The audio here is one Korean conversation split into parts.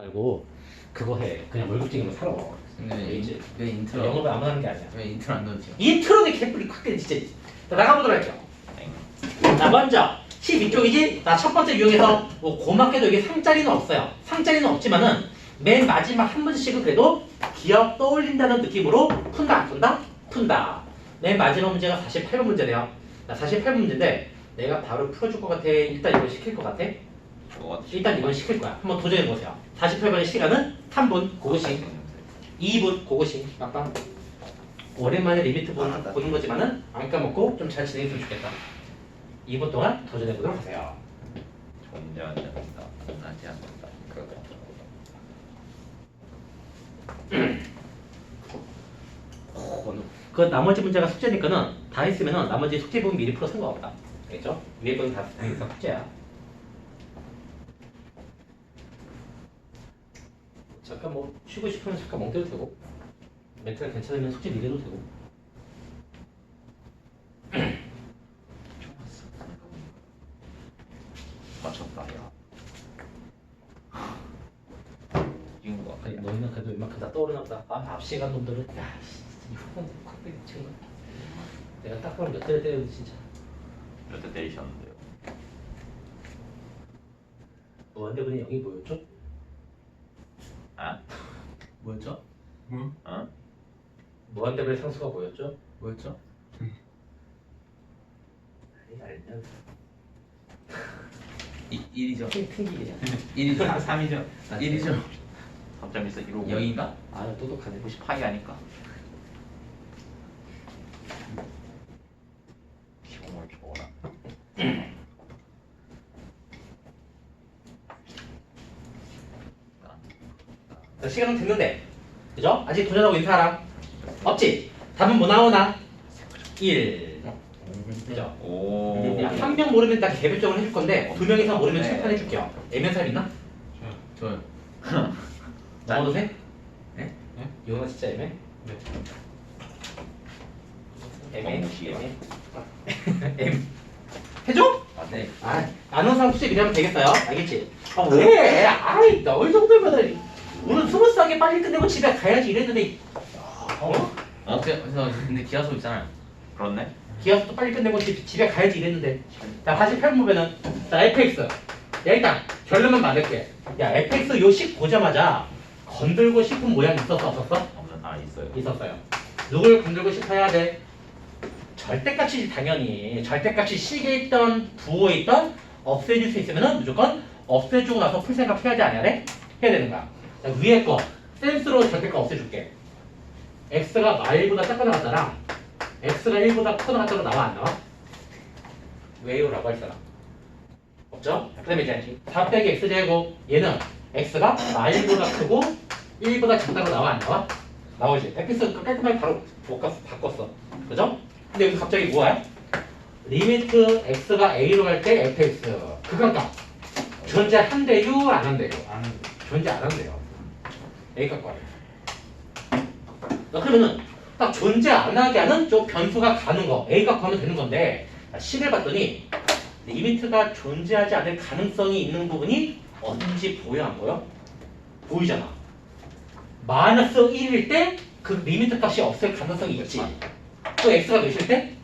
말고 그거 해. 그냥 월급 찍으면 살아. 근데 이제 왜 인트로 영업을 아무나 하는 게 아니야. 왜 인트로 안 넣었지? 인트로는 개뿔이 크게 진짜. 자, 나가보도록 할게요. 자, 먼저 12쪽이지? 나 첫 번째 유형에서 뭐 고맙게도 여기 상자리는 없어요. 상자리는 없지만은 맨 마지막 한 문제씩은 그래도 기억 떠올린다는 느낌으로 푼다 안 푼다? 푼다. 맨 마지막 문제가 48번 문제네요. 나 48번 문제인데 내가 바로 풀어줄 것 같아? 일단 이걸 시킬 것 같아? 일단 이건 시킬 거야. 한번 도전해보세요. 48번의 시간은 3분 고고싱, 2분 고고싱. 빡빡. 오랜만에 리미트 보는 거지만은 안 까먹고 좀 잘 진행했으면 좋겠다. 2분 동안 도전해보도록 하세요. 존재 안 된다. 나지 않는다. 그 나머지 문제가 숙제니까는 다 했으면은 나머지 숙제 부분 미리 풀어 상관없다. 알겠죠? 위에 거는 다 숙제야. 잠깐 뭐 쉬고 싶으면 잠깐 멍 때려도 되고 멘트가 괜찮으면 숙제 미리 해도 되고. 맞췄다. 야. 이긴 거 같아. 아니, 너희는 그래도 웬만큼 다 떠오르나 보다. 앞 시간 놈들은 야 이 후반대 콱 빼고 지금 내가 딱 보면 몇 대를 때려도 진짜. 몇 대 때리셨는데요? 무한대분의 0이 뭐였죠? 아? 뭐였죠? 어? 무한대분의 상수가 뭐였죠? 뭐였죠? 아니 알면 1이죠. 튕기기냐. 1이죠. 3이죠. 1이죠. 3.14 1호 0인가? 아 똑똑하네. 98이 아닐까? 기공을 줘라. 자, 시간은 됐는데 그죠? 아직 도전하고 있는 사람 없지? 답은 뭐 나오나? 1 그죠? 오. 한 명 모르면 딱 개별적으로 해줄 건데 두 명 이상 모르면 네. 칠판 해줄게요. 애면 사람 있나? 저요. 먹어도 돼? 네? 이거는 진짜 애매? 애매? 멍무시야. 애매? 해줘? 아, 네. 아, 아는 사람 숙제 미리 하면 되겠어요? 알겠지? 아 왜? 아이 너희 정도면은 오늘 스무스하게 빨리 끝내고 집에 가야지 이랬는데 어? 그래서 근데 기아소 있잖아요. 그렇네. 기아서도 빨리 끝내고 집에 가야지 이랬는데 자 48번 보면은 자 fx 야 일단 결론만 만들게 야 fx 요 식 보자마자 건들고 싶은 모양이 있었어 없었어? 없는 아 있어요. 있었어요. 누굴 건들고 싶어야 돼? 절대값이 당연히 절대값이 식에 있던 부호에 있던 없애줄 수 있으면은 무조건 없애주고 나서 풀 생각 해야 돼 안 해야 돼? 해야 되는 거야. 자, 위에 거 센스로 절대값 없애줄게. x가 마일보다 작게 나갔잖아. x가 1보다 크게 나갔다고 나와 안 나와? 왜요? 라고 할 사람 없죠? 그 다음에 이제 4 빼기 x제곱 얘는 x가 마일보다 크고 1보다 작다고 나와 안 나와? 나오지. fx 깔끔하게 바로 바꿨어. 그죠? 근데 여기서 갑자기 뭐야? 리미트 x가 a로 갈 때 fx 그건가? 존재한대요? 안 한대요? 존재 안 한대요. a 갖고 와요. 그러면은 딱 존재 안 하게 하는 저 변수가 가는 거 a 갖고 하면 되는 건데 식을 봤더니 리미트가 존재하지 않을 가능성이 있는 부분이 어딘지 보여 안 보여? 보이잖아. 마이너스 1일 때 그 리미트 값이 없을 가능성이 있지. 또 x가 몇일 때?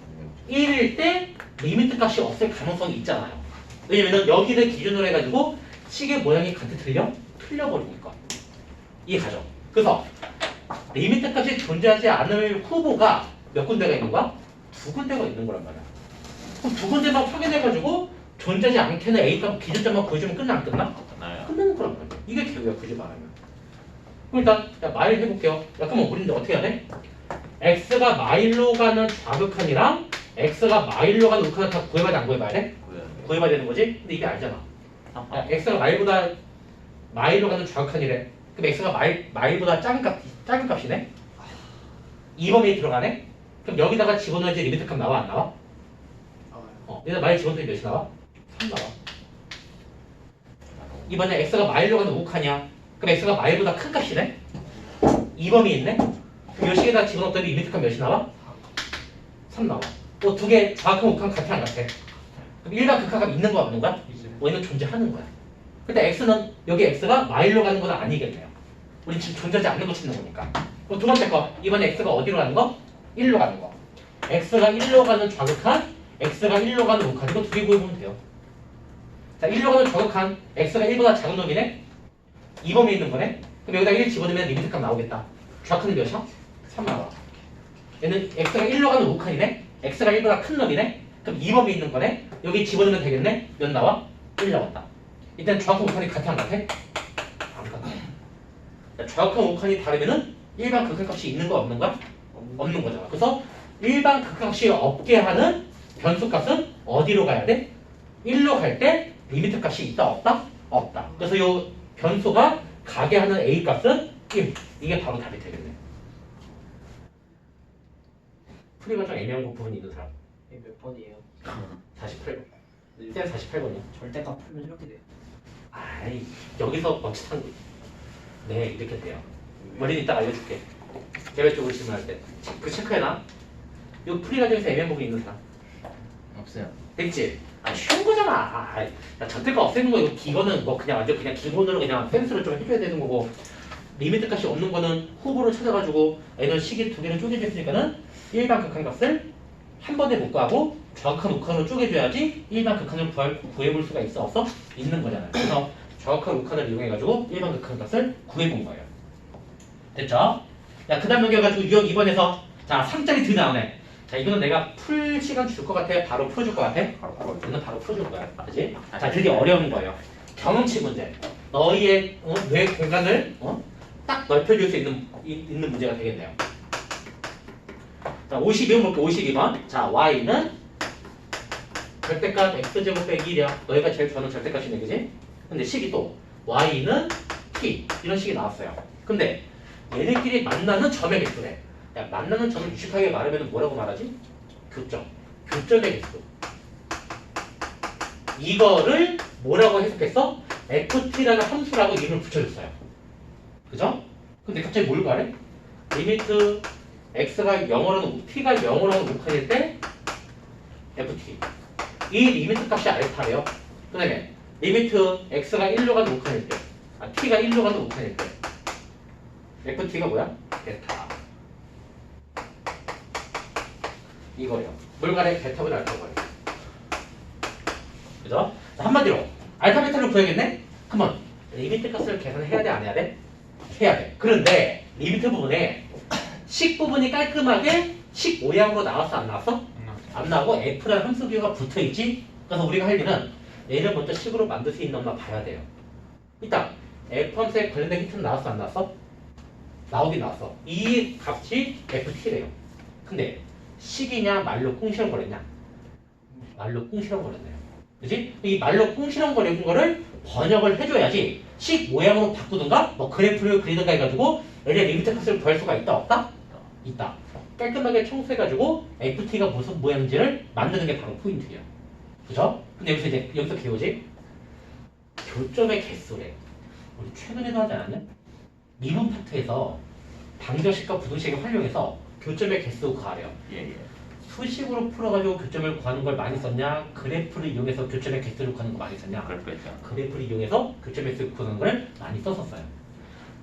1일 때 리미트 값이 없을 가능성이 있잖아요. 왜냐면은 여기를 기준으로 해가지고 식의 모양이 같이 틀려버리니까. 이해가죠? 그래서 리미트 값이 존재하지 않을 후보가 몇 군데가 있는 거야? 두 군데가 있는 거란 말이야. 그럼 두 군데만 확인해가지고 존재하지 않게는 A값 기준점만 보여주면 끝나 안 끝나? 끝나요. 끝나는 거란 말이야. 이게 개요야 굳이 말하면. 그럼 일단 야, 마일 해볼게요. 잠깐만 우리는 어떻게 해야 돼? X가 마일로 가는 좌극한이랑 X가 마일로 가는 우극한 다 구해봐야 돼 안 구해봐야 돼? 구해봐야 되는 거지? 근데 이게 알잖아. 야, X가 마일로 가는 좌극한이래. 그럼 X가 마일보다 작은 값이네? 2범위에 들어가네? 그럼 여기다가 집어넣어야지 리미트 값 나와 안 나와? 여기다 마일 집어넣으면 몇이 나와? 3 나와. 이번에 X가 마일로 가는 우극한이야. 그럼 X가 마일보다 큰 값이네? 2범위에 있네? 그럼 요 식에다 집어넣었더니 리미트 값 몇이 나와? 3 나와. 또 두 개 좌극한 우극한 같아 안 같아? 그럼 일반 극한값 있는 거야 없는 거야? 얘는 존재하는 거야. 근데 x는 여기 x가 마일로 가는 건 아니겠네요. 우리 지금 존재하지 않는 거 찾는 거니까. 그럼 두 번째 거 이번에 x가 어디로 가는 거? 1로 가는 거. x가 1로 가는 좌극한, x가 1로 가는 우극한. 이거 두 개 구해보면 돼요. 자, 1로 가는 좌극한 x가 1보다 작은 놈이네? 2범위에 있는 거네? 그럼 여기다 1 집어넣으면 리미트 값 나오겠다. 좌극은 몇이야? 3 나와. 얘는 x가 1로 가는 우극한이네? x가 1보다 큰 놈이네? 그럼 2범위에 있는 거네? 여기 집어넣으면 되겠네? 몇 나와? 1 나왔다. 일단 좌극한 우극한이 같아 안 같아? 안 같아. 자, 좌극한 우극한이 다르면은 일반 극한값이 있는 거 없는 거야? 없는 거잖아. 그래서 일반 극한값이 없게 하는 변수값은 어디로 가야 돼? 1로 갈 때 리미트 값이 있다 없다? 없다. 그래서 이 변수가 가게 하는 A 값은 1. 이게 바로 답이 되겠네. 풀이가 좀 애매한 부분이 있는 사람. 이게 몇 번이에요? 48번. 쌤 48번이요. 절대값 풀면 이렇게 돼요. 아이, 여기서 멈칫한 거. 네, 이렇게 돼요. 머리는 이따 알려줄게. 개별적으로 질문할 때. 그 체크해놔. 이 풀이 과정에서 애매한 부분이 있는 사람. 없어요. 됐지? 아, 쉬운 거잖아. 야, 절대값 없애는 거 이거는 뭐 그냥 완전 그냥 기본으로 그냥 센스를 좀 해줘야 되는 거고, 리미트 값이 없는 거는 후보를 찾아가지고 애는 식이 두 개를 쪼개줬으니까는 일반 극한값을 한 번에 못 가고 좌극한 우극한으로 쪼개줘야지 일반 극한을 구해볼 수가 있어 없어? 있는 거잖아요. 그래서 좌극한 우극한을 이용해가지고 일반 극한값을 구해본 거예요. 됐죠? 야, 그 다음 넘겨가지고 유형 2번에서 자 3짜리 드 나오네. 자, 이거는 내가 풀 시간 줄 것 같아? 바로 풀어줄 것 같아? 이거는 바로 풀어줄 거야. 그치? 자, 되게 어려운 거예요. 경험치 문제. 너희의 뇌 공간을 딱 넓혀줄 수 있는 문제가 되겠네요. 자, 52번 볼게요. 52번. 자, y는 절대값 x제곱 빼기 1이야. 너희가 제일 좋아하는 절대값이네, 그지? 근데 식이 또 y는 t 이런 식이 나왔어요. 근데 얘네끼리 만나는 점의 개수래. 야, 만나는 점을 유식하게 말하면 뭐라고 말하지? 교점. 교점의 개수. 이거를 뭐라고 해석했어? ft라는 함수라고 이름을 붙여줬어요. 그죠? 근데 갑자기 뭘 말해? 리미트 x가 0으로는 t가 0으로는 우극한일 때 ft. 이 리미트 값이 알파래요. 그 다음에 리미트 x가 1로 가는 우극한일 때, t가 1로 가는 우극한일 때 ft가 뭐야? 베타. 이거예요. 뭘 가래? 베타보다 알파고 가래. 그죠? 자, 한마디로 알파 베타를 구해야겠네? 그러면 리미트 값을 계산해야 돼? 안 해야 돼? 해야 돼. 그런데 리미트 부분에 식 부분이 깔끔하게 식 모양으로 나왔어? 안 나왔어? 안 나오고 f라는 함수 비교가 붙어있지? 그래서 우리가 할 일은 얘를 먼저 식으로 만들 수 있는 엄마 봐야 돼요. 일단 f 함수에 관련된 힌트는 나왔어? 안 나왔어? 나오긴 나왔어. 이 값이 ft래요. 근데 식이냐 말로 꿍시렁거렸냐? 말로 꿍시렁거렸네요. 그지? 이 말로 꿍시렁거린 거를 번역을 해줘야지 식 모양으로 바꾸든가 뭐 그래프를 그리든가 해가지고 얘의 리미트 값을 구할 수가 있다 없다? 있다. 깔끔하게 청소해가지고 ft가 무슨 모양인지를 만드는 게 바로 포인트예요. 그죠? 근데 여기서 배우지? 교점의 개수래. 우리 최근에도 하지 않았냐? 미분 파트에서 방정식과 부등식을 활용해서 교점의 개수 구하래요. 예. 수식으로 풀어가지고 교점을 구하는 걸 많이 썼냐? 그래프를 이용해서 교점의 개수를 구하는 거 많이 썼냐? 그럴 거 있잖아. 그래프를 이용해서 교점의 개수를 구하는 걸 많이 썼었어요.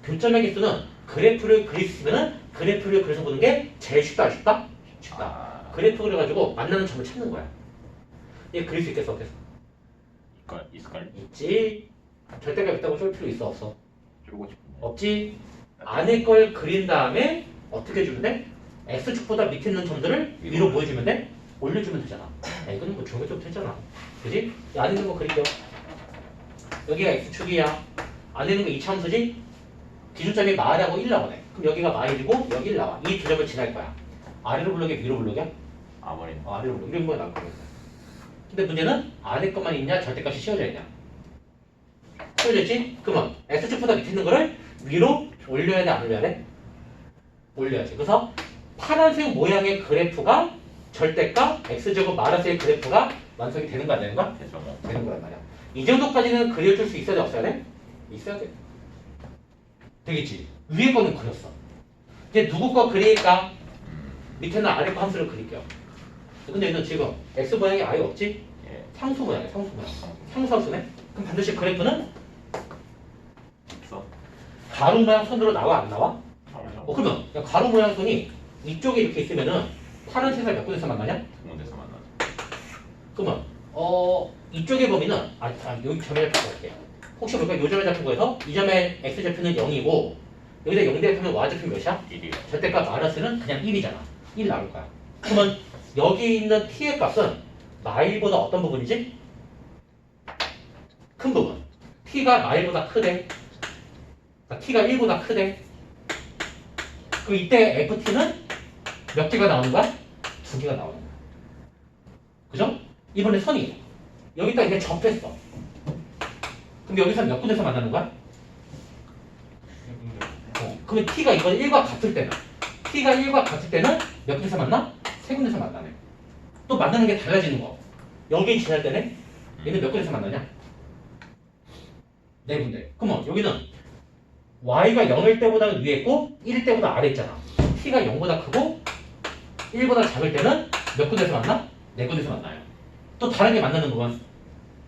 교점의 개수는 그래프를 그리시면은 그래프를 그려서 보는 게 제일 쉽다, 쉽다? 쉽다. 그래프 그려가지고 만나는 점을 찾는 거야. 얘 그릴 수 있겠어, 어땠어? 있을걸? 있지. 절대가 있다고 쏠 필요 있어, 없어? 쫄고 싶은데. 없지. 안에 걸 그린 다음에 어떻게 해주면 돼? X축보다 밑에 있는 점들을 위로 보여주면 돼? 올려주면 되잖아. 야, 이거는 뭐 중요해도 되잖아. 그지? 안에 있는 거 그릴게요. 여기가 X축이야. 안에 있는 거 2차함수지? 기준점이 마일하고 1 나오네. 그럼 여기가 마일이고 여기 1 나와. 이 두 점을 지날 거야. 아래로 블록이야, 위로 블록이야? 아무리. 아래로 블록. 이런 거에 나올 거야. 근데 문제는 안에 것만 있냐, 절대값이 씌워져 있냐? 씌워져 있지? 그러면 X축보다 밑에 있는 거를 위로 올려야 돼, 안 올려야 돼? 올려야지. 그래서 파란색 모양의 그래프가 절대값 X제곱 마이너스의 그래프가 완성이 되는 거 안 되는 거야? 되죠 뭐. 되는 거란 말이야. 이 정도까지는 그려줄 수 있어야 돼, 없어야 돼? 있어야 돼. 되겠지? 위에 거는 그렸어. 이제 누구 거 그리니까 밑에는 아래 거 함수를 그릴게요. 근데 얘는 지금 X 모양이 아예 없지? 예. 상수 모양이야, 상수 모양. 상수 함수네? 그럼 반드시 그래프는 가로 모양 선으로 나와 안 나와? 나오죠. 그러면 그냥 가로 모양 선이 이쪽에 이렇게 있으면은 파란색을 몇 군데서 만나냐? 두 군데서 만나죠. 그러면 이쪽의 범위는 여기 점에 잡혀볼게요. 혹시 우리가 이 점에 잡힌 거에서 이 점의 x좌표는 0이고 여기다 0 대입하면 y좌표 몇이야? 1이요. 절대값 마이너스는 그냥 1이잖아. 1 나올 거야. 그러면 여기 있는 t의 값은 마일보다 어떤 부분이지? 큰 부분. t가 마일보다 크대. t가 1보다 크대. 그럼 이때 ft는 몇 개가 나오는 거야? 2개가 나오는 거야. 그죠? 이번에 선이 여기다 이제 접했어. 그럼 여기서 몇 군데서 만나는 거야? 그러면 t가 이번 1과 같을 때는 t가 1과 같을 때는 몇 군데서 만나? 3군데서 만나네. 또 만나는 게 달라지는 거. 여기 지날 때는 얘는 몇 군데서 만나냐? 4군데. 그러면 여기는 y가 0일 때보다 위에 있고 1일 때보다 아래 있잖아. t가 0보다 크고 1보다 작을 때는 몇 군데서 만나? 4군데서 만나요. 또 다르게 만나는 부분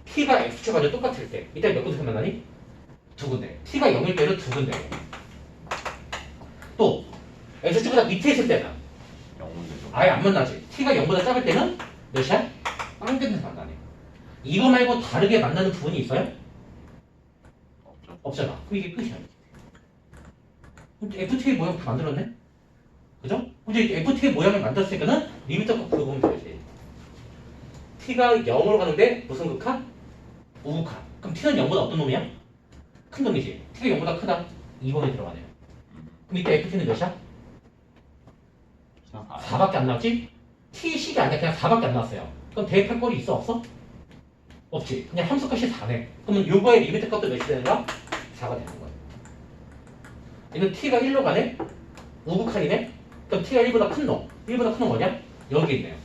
t가 x축과 똑같을 때 이때 몇 군데서 만나니? 2군데. t가 0일 때는 2군데. 또 x축보다 밑에 있을 때는 영문대죠. 아예 안 만나지. t가 0보다 작을 때는 몇이야? 한 군데서 만나네. 이거 말고 다르게 만나는 부분이 있어요? 없죠. 없잖아. 그럼 이게 끝이야. FT의 모양 다 만들었네? 그죠? 이제 FT의 모양을 만들었으니까는 리미터 값 그거 보면 되지. t가 0으로 가는데 무슨 극한? 우극한. 그럼 t는 0보다 어떤 놈이야? 큰 놈이지. t가 0보다 크다. 2번에 들어가네요. 그럼 이때 FT는 몇이야? 4밖에 안 나왔지? t식이 아니라 그냥 4밖에 안 나왔어요. 그럼 대입할 거리 있어? 없어? 없지. 그냥 함수값이 4네. 그러면 요거의 리미트 값도 몇이 되는 거야? 4가 되는 거야. 얘는 t가 1로 가네? 우극한이네? 그럼 t가 1보다 큰 놈. 1보다 큰 놈 뭐냐? 여기 있네요.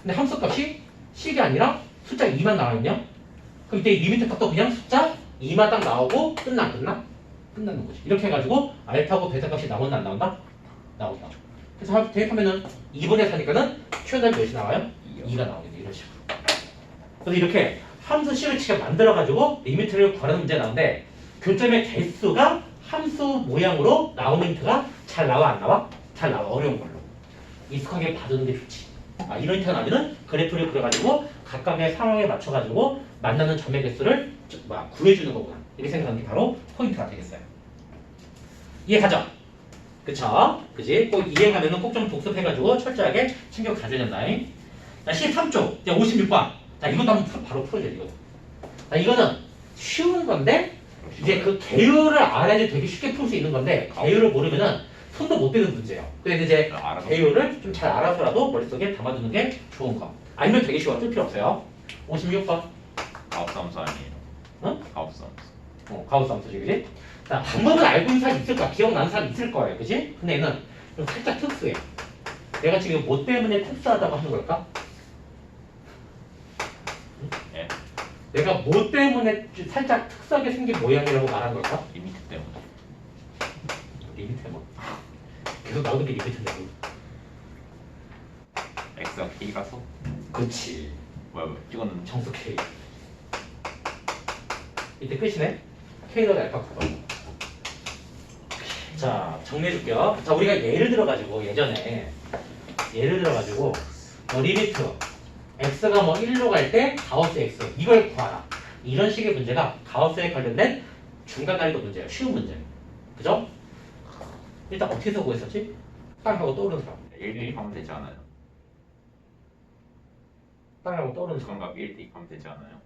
근데 함수값이 식이 아니라 숫자 2만 나와있냐? 그럼 이때 리미트 값도 그냥 숫자 2만 딱 나오고 끝나? 끝나는 거지. 이렇게 해가지고 알파고 베타 값이 나온다 안 나온다? 나온다. 그래서 대입하면은 2분의 4니까는 표현답이 몇이 나와요? 2가 나오겠네. 이런 식으로. 그래서 이렇게 함수 C를 만들어가지고 리미트를 구하는 문제가 나오는데 교점의 개수가 함수 모양으로 나오는 힌트가 잘 나와 안 나와? 잘 나와. 어려운 걸로. 익숙하게 봐두는 게 좋지. 이런 힌트가 나오면은 그래프를 그려가지고 각각의 상황에 맞춰가지고 만나는 점의 개수를 구해주는 거구나. 이렇게 생각하는 게 바로 포인트가 되겠어요. 이해가죠? 그쵸? 그지? 꼭 이해가면은 꼭 좀 복습해가지고 철저하게 챙겨 가줘야 된다. 자, 13쪽. 이제 56번. 자, 이것도 한번 바로 풀어줘야 돼, 이거. 자, 이거는 쉬운 건데, 이제 그 계율을 알아야지 되게 쉽게 풀 수 있는 건데, 계율을 모르면은 손도 못 대는 문제예요. 그래서 이제 계율을 좀 잘 알아서라도 머릿속에 담아두는 게 좋은 거. 아니면 되게 쉬워. 뜰 필요 없어요. 56번. 가우스함수 아니에요. 응? 가우스함수. 가우스함수지, 그지? 자, 방법을 알고 있는 사람 있을 거야. 기억나는 사람 있을 거예요. 그지? 근데 얘는 좀 살짝 특수해. 내가 지금 뭐 때문에 특수하다고 하는 걸까? 예. 내가 뭐 때문에 살짝 특수하게 생긴 모양이라고 말한 걸까? 리미트 때문에. 리미트 뭐? 계속 나오는 게 리미트인데. X가 K가 소? 그치. 뭐야 찍었는데. 정수 K. 이때 끝이네. K가 알파 9번. 자, 정리해줄게요. 자, 우리가 예를 들어가지고 예전에 예를 들어가지고 리미트 x가 뭐 1로 갈 때 가우스 x 이걸 구하라. 이런 식의 문제가 가우스에 관련된 중간 난이도 문제예요. 쉬운 문제. 그죠? 일단 어떻게 해서 구했었지? 땅 하고 떠오르는 사람. 1 대입하면 되지 않아요? 땅 하고 떠오르는 사람. 중간값 1 대입하면 되지 않아요?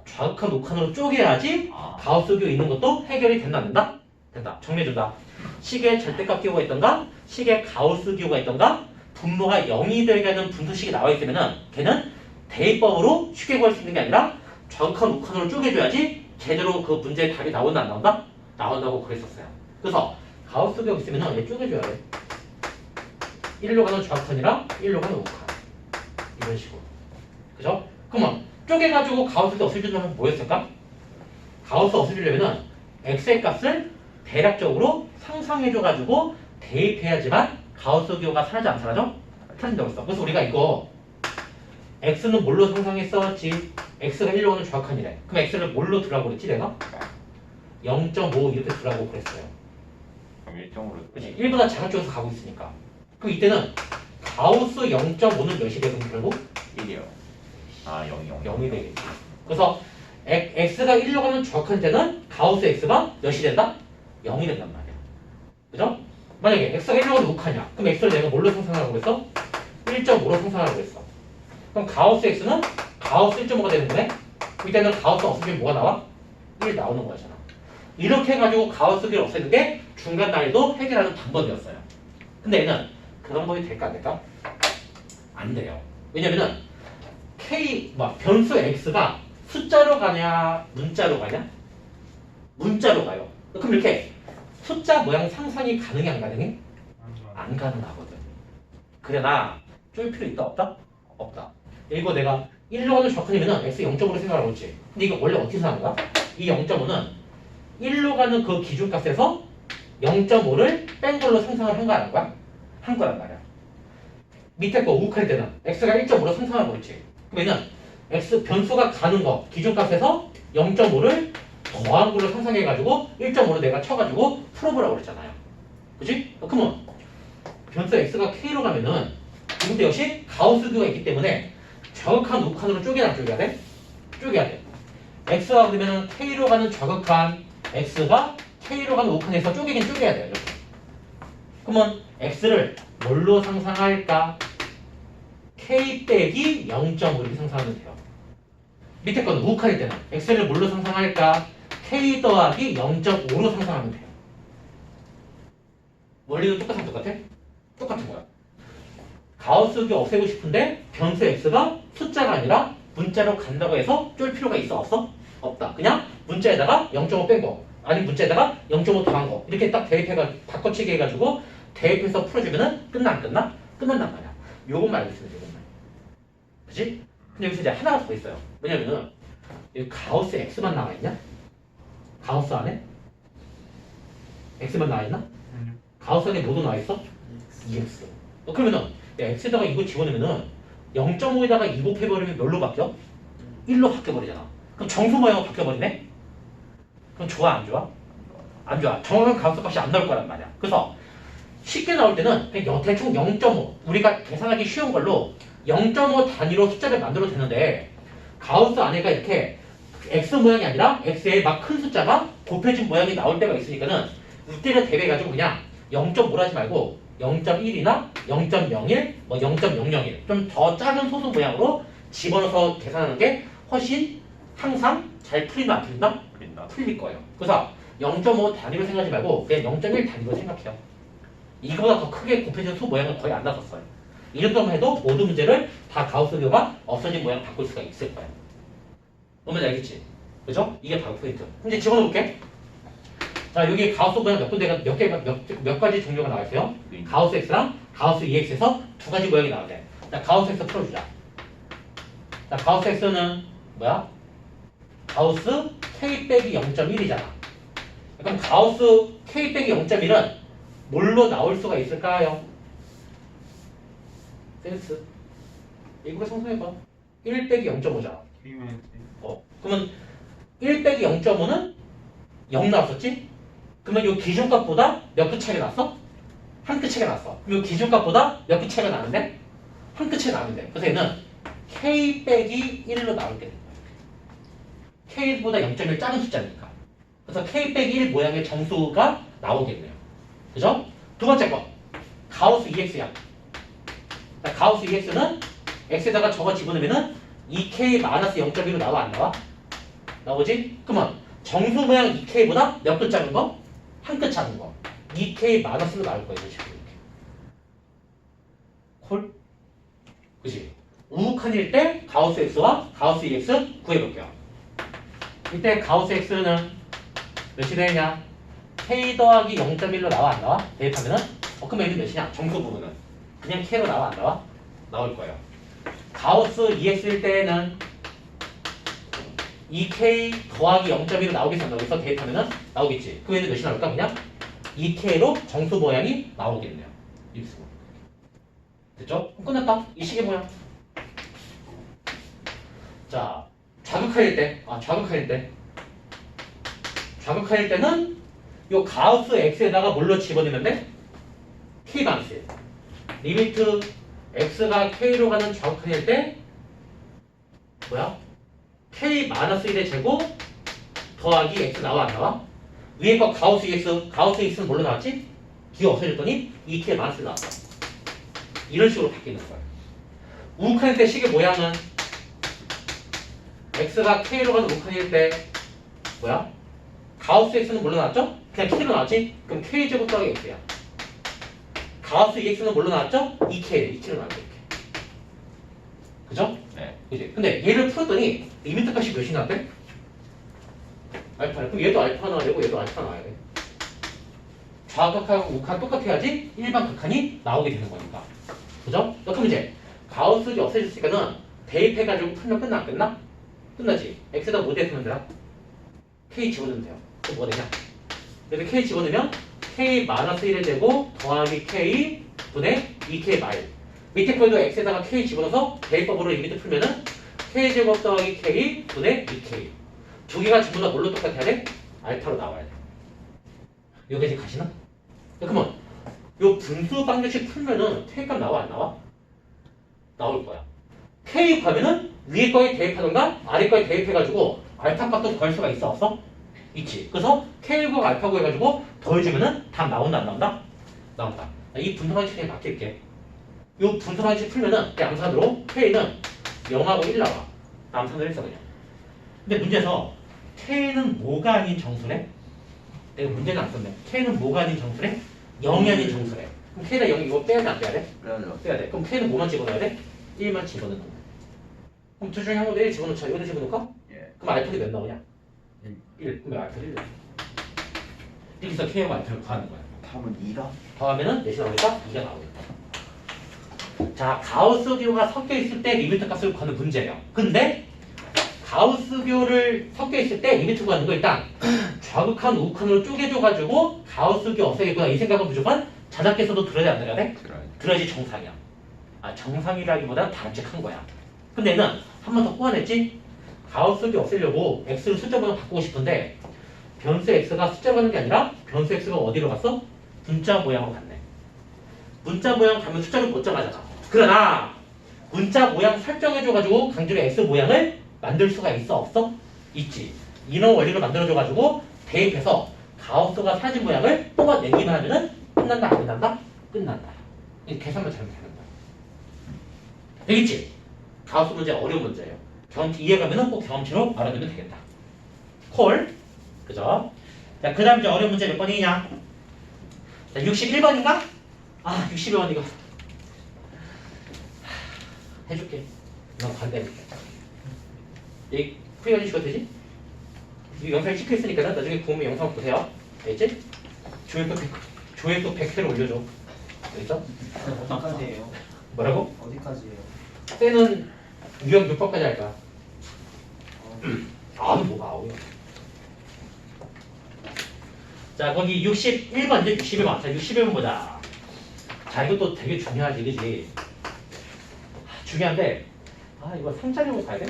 좌극한 우극한으로 쪼개야지 아. 가우스 교 있는 것도 해결이 된다 안 된다? 된다. 정리해준다. 식의 절대값 기호가 있던가 식의 가우스 기호가 있던가 분모가 0이 되게 하는 분수식이 나와 있으면은 걔는 대입법으로 쉽게 구할 수 있는 게 아니라 좌극한 우극한으로 쪼개줘야지 제대로 그 문제의 답이 나온다 안 나온다? 나온다고 그랬었어요. 그래서 가우스 기호 있으면은 얘 쪼개줘야 돼. 1로 가는 좌극한이랑 1로 가는 우극한 이런 식으로. 그죠? 그러면 쪼개가지고 가우스를 없애주려면 뭐였을까? 가우스 없애주려면은 x의 값을 대략적으로 상상해줘가지고 대입해야지만 가우스 기호가 사라져 안 사라져? 사라진다고 했어. 그래서 우리가 이거 x는 뭘로 상상했었지? x가 1로 가는 좌극한이래. 그럼 x를 뭘로 두라고 그랬지 내가? 0.5 이렇게 두라고 그랬어요. 그럼 1.5로 그치? 1보다 작은 쪽에서 가고 있으니까. 그럼 이때는 가우스 0.5는 몇이 되고 결국 1이요. 아 0이 0이 되겠지. 그래서 x가 1로 가는 정확한 데는 가우스 x가 몇이 된다? 0이 된단 말이야. 그죠? 만약에 x가 1로 가는 욱하냐? 그럼 x를 내가 뭘로 상상하라고 그랬어? 1.5로 상상하라고 그랬어. 그럼 가우스 x는 가우스 1.5가 되는 거네? 이때는 가우스 없으면 뭐가 나와? 1 나오는 거잖아. 이렇게 해가지고 가우스를 없애는 게 중간 난이도 해결하는 방법이었어요. 근데 얘는 그 방법이 될까 안 될까? 안 돼요. 왜냐면은 변수 x가 숫자로 가냐 문자로 가냐? 문자로 가요. 그럼 이렇게 숫자 모양 상상이 가능해 안 가능해? 안 가능하거든. 그러나 쫄 필요 있다 없다? 없다. 이거 내가 1로 가는 정확한이면은 x 0.5로 생각하고 있지. 근데 이거 원래 어떻게 생각하는 거야? 이 0.5는 1로 가는 그 기준값에서 0.5를 뺀 걸로 상상을 한 거 아닌 거야? 한 거란 말이야. 밑에 거 우욱할 때는 x가 1.5로 상상하고 있지. 그러면 x 변수가 가는 거 기준값에서 0.5를 더한 걸로 상상해가지고 1.5로 내가 쳐가지고 풀어보라고 그랬잖아요. 그치? 그러면 변수 x가 k로 가면은 이것도 역시 가우스교가 있기 때문에 정확한 우칸으로 쪼개야 돼? 쪼개야 돼. x가 그러면 k로 가는 저극한 x가 k로 가는 우칸에서 쪼개긴 쪼개야 돼요. 이렇게. 그러면 x를 뭘로 상상할까? k 빼기 0.5 이렇게 상상하면 돼요. 밑에 거는 우칸일 때는 x를 뭘로 상상할까? k 더하기 0.5로 상상하면 돼요. 원리도 똑같아? 똑같은 거야. 가우스교 없애고 싶은데 변수 x가 숫자가 아니라 문자로 간다고 해서 쫄 필요가 있어 없어? 없다. 그냥 문자에다가 0.5 뺀 거, 아니 문자에다가 0.5 더한 거 이렇게 딱 바꿔치기 해가지고 대입해서 풀어주면은 끝나 안 끝나? 끝난단 말이야. 요것만 알고 있으면 돼. 요것만. 그치? 근데 여기서 이제 하나가 더 있어요. 왜냐면은 여기 가우스 x만 나와 있냐? 가우스 안에? x만 나와 있나? 가우스 안에 뭐도 나와 있어? EX. 그러면은 x에다가 이거 집어넣으면은 0.5에다가 2 곱해버리면 뭘로 바뀌어? 1로 바뀌어버리잖아. 그럼 정수 모양으로 바뀌어버리네? 그럼 좋아 안 좋아? 안 좋아. 정확한 가우스 값이 안 나올 거란 말이야. 그래서 쉽게 나올 때는 그냥 대충 0.5 우리가 계산하기 쉬운 걸로 0.5 단위로 숫자를 만들어도 되는데 가우스 안에가 이렇게 x 모양이 아니라 x에 막 큰 숫자가 곱해진 모양이 나올 때가 있으니까는 이때를 대비해가지고 그냥 0.5로 하지 말고 0.1이나 0.01, 뭐 0.001 좀 더 작은 소수 모양으로 집어넣어서 계산하는 게 훨씬 항상 잘 풀리나 안 풀리나? 그린다. 풀릴 거예요. 그래서 0.5 단위로 생각하지 말고 그냥 0.1 단위로 생각해요. 이거보다 더 크게 곱해진 수 모양은 거의 안 나섰어요. 이 정도만 해도 모든 문제를 다 가우스교가 없어진 모양 바꿀 수가 있을 거예요. 뭔지 알겠지? 그죠? 이게 바로 포인트. 이제 집어넣을게. 자, 여기 가우스 모양 몇 가지 종류가 나와 있어요. 가우스 X랑 가우스 EX에서 두 가지 모양이 나오네. 자, 가우스 X 풀어주자. 자, 가우스 X는 뭐야? 가우스 K 빼기 0.1이잖아. 그럼 가우스 K 빼기 0.1은 뭘로 나올 수가 있을까요? 센스. 이거 상상해봐. 1 빼기 0.5잖아. 그러면 1 빼기 0.5는 0 나왔었지? 그러면 이 기준값보다 몇 끗 차이가 났어? 한 끗 차이가 났어. 그럼 이 기준값보다 몇 끗 차이가 나는데? 한 끗 차이가 나는데. 그래서 얘는 K 빼기 1로 나올 때 K보다 0.1 작은 숫자니까. 그래서 K 빼기 1 모양의 정수가 나오겠네요. 그죠? 두 번째 거. 가우스 EX야. 자, 가우스 EX는 X에다가 저거 집어넣으면은 2K-0.1로 나와 안 나와? 나오지? 그러면 정수 모양 2K보다 몇 끗 작은 거? 한 끗 작은 거. 2K-로 나올 거예요. 이런 식으로 이렇게. 콜? 그치? 우욱한일 때 가우스 X와 가우스 EX 구해볼게요. 이때 가우스 X는 몇이 되냐? K 더하기 0.1로 나와 안 나와? 대입하면은 그러면 여기 몇이냐? 정수 부분은 그냥 K로 나와 안 나와? 나올 거예요. 가우스 EX일 때는 2K 더하기 0.1로 나오겠어 안 나오겠어? 대입하면은 나오겠지. 그 외에는 몇이 나올까? 그냥 2K로 정수 모양이 나오겠네요. 이렇게 쓰고. 됐죠? 끝났다. 이 식의 모양. 자, 자극할 때 좌극한일 때는 요 가우스 x에다가 뭘로 집어넣으면 돼? k 방식. 리미트 x가 k로 가는 좌극한일 때 뭐야? k-1의 제곱 더하기 x 나와 안 나와? 위에 거 가우스 x는 뭘로 나왔지? 기호 없어졌더니 2k의 마이너스 나왔다. 이런 식으로 바뀌는 거야. 우극한일 때 식의 모양은 x가 k로 가는 우극한일 때 뭐야? 가우스 x는 뭘로 나왔죠? 그냥 k로 나왔지? 그럼 k제곱 더하기 x야. 가우스 ex는 뭘로 나왔죠? 2k로 나왔죠. 이렇게. 그죠? 네. 그지? 근데 얘를 풀었더니 리미트 값이 몇이 나왔대? 알파. 그럼 얘도 알파 나와야 되고 얘도 알파 나와야 돼. 좌극하고 우극한 똑같아야지 일반 극한이 나오게 되는 거니까. 그죠? 그럼 이제 가우스가 없어졌으니까는 대입해가지고 풀면 끝나 안 끝나? 끝나지. x에다 뭐 대입하면 되나? k 집어넣으면 돼요. 그럼 뭐 되냐? 그래서 k 집어넣으면 k-1의 제곱 더하기 k 분의 2k 마일. 밑에 거에도 x에다가 k 집어넣어서 대입법으로 리미트 풀면은 k 제곱 더하기 k 분의 2k. 두 개가 전부 다 뭘로 똑같아야 돼? 알파로 나와야 돼. 요게 지금 가시나? 그러면 요 분수 방정식 풀면은 k 값 나와 안 나와? 나올 거야. k 구하면은 위에 거에 대입하던가 아래 거에 대입해가지고 알파 값도 구할 수가 있어 없어? 있지. 그래서 k 구하고 알파 구해가지고 더해주면은 답 나온다 안 나온다? 나온다. 이 분수 방정식에 맡길게. 요 분수 방정식 풀면은 양산으로 k는 0하고 1 나와. 남산으로 했어 그냥. 근데 문제에서 k는 뭐가 아닌 정수래? 내가 문제는 안 썼네. k는 뭐가 아닌 정수래? 0이 아닌 정수래. 그럼 k다 0 이거 빼야 돼 안 빼야 돼? 그래야죠. 빼야 돼. 그럼 k는 뭐만 집어넣어야 돼? 1만 집어넣는 거야. 그럼 둘 중에 한 군데 1 집어넣자. 이거도 집어넣을까? 예. 그럼 알파도 몇 나오냐? 1. 그럼 알파도 1 나와. 이렇게 해서 k하고 알파를 구하는 거야. 답은 2가? 더하면은 몇이 나오니까 2가 나오겠다. 자, 가우스교가 섞여 있을 때 리미트 값을 구하는 문제예요. 근데 가우스교를 섞여 있을 때 리미트 구하는 거 일단 좌극한 우극한으로 쪼개줘가지고 가우스교 없애겠구나 이 생각은 무조건 자작계에서도 들어야 돼 안 들어야 돼? 들어야 돼. 들어야지 정상이야. 아 정상이라기보다는 바람직한 거야. 근데 얘는 한 번 더 꼬아냈지? 가우스교 없애려고 x를 숫자 번호 바꾸고 싶은데 변수 x가 숫자 가는 게 아니라 변수 x가 어디로 갔어? 문자 모양으로 갔네. 문자 모양 가면 숫자를 못 정하잖아. 그러나 문자 모양 설정해줘가지고 강조의 x 모양을 만들 수가 있어 없어? 있지. 인원 원리를 만들어줘가지고 대입해서 가우스가 사진 모양을 뽑아내기만 하면은 끝난다 안 끝난다? 끝난다. 이 계산만 잘못하는 거야. 되겠지? 가우스 문제 어려운 문제예요. 경험치 이해가면은 꼭 경험치로 알아두면 되겠다. 콜. 그죠? 자, 그 다음 이제 어려운 문제 몇 번이냐? 자, 61번인가? 아, 61번 이거. 해줄게. 이건 관대니까. 이 프리어지 주가 되지? 이 영상이 찍혀 있으니까 나중에 보면 영상 보세요. 알겠지? 조회수 100회를 올려줘. 알겠죠? 어디까지예요? 뭐라고? 어디까지예요? 때는 유형 몇 번까지 할까? 뭐가 아우야. 자, 거기 61번 이제 61번. 자, 61번 보자. 자, 이것도 되게 중요하지, 그지? 중요한데, 이거 상자료로 가야 돼?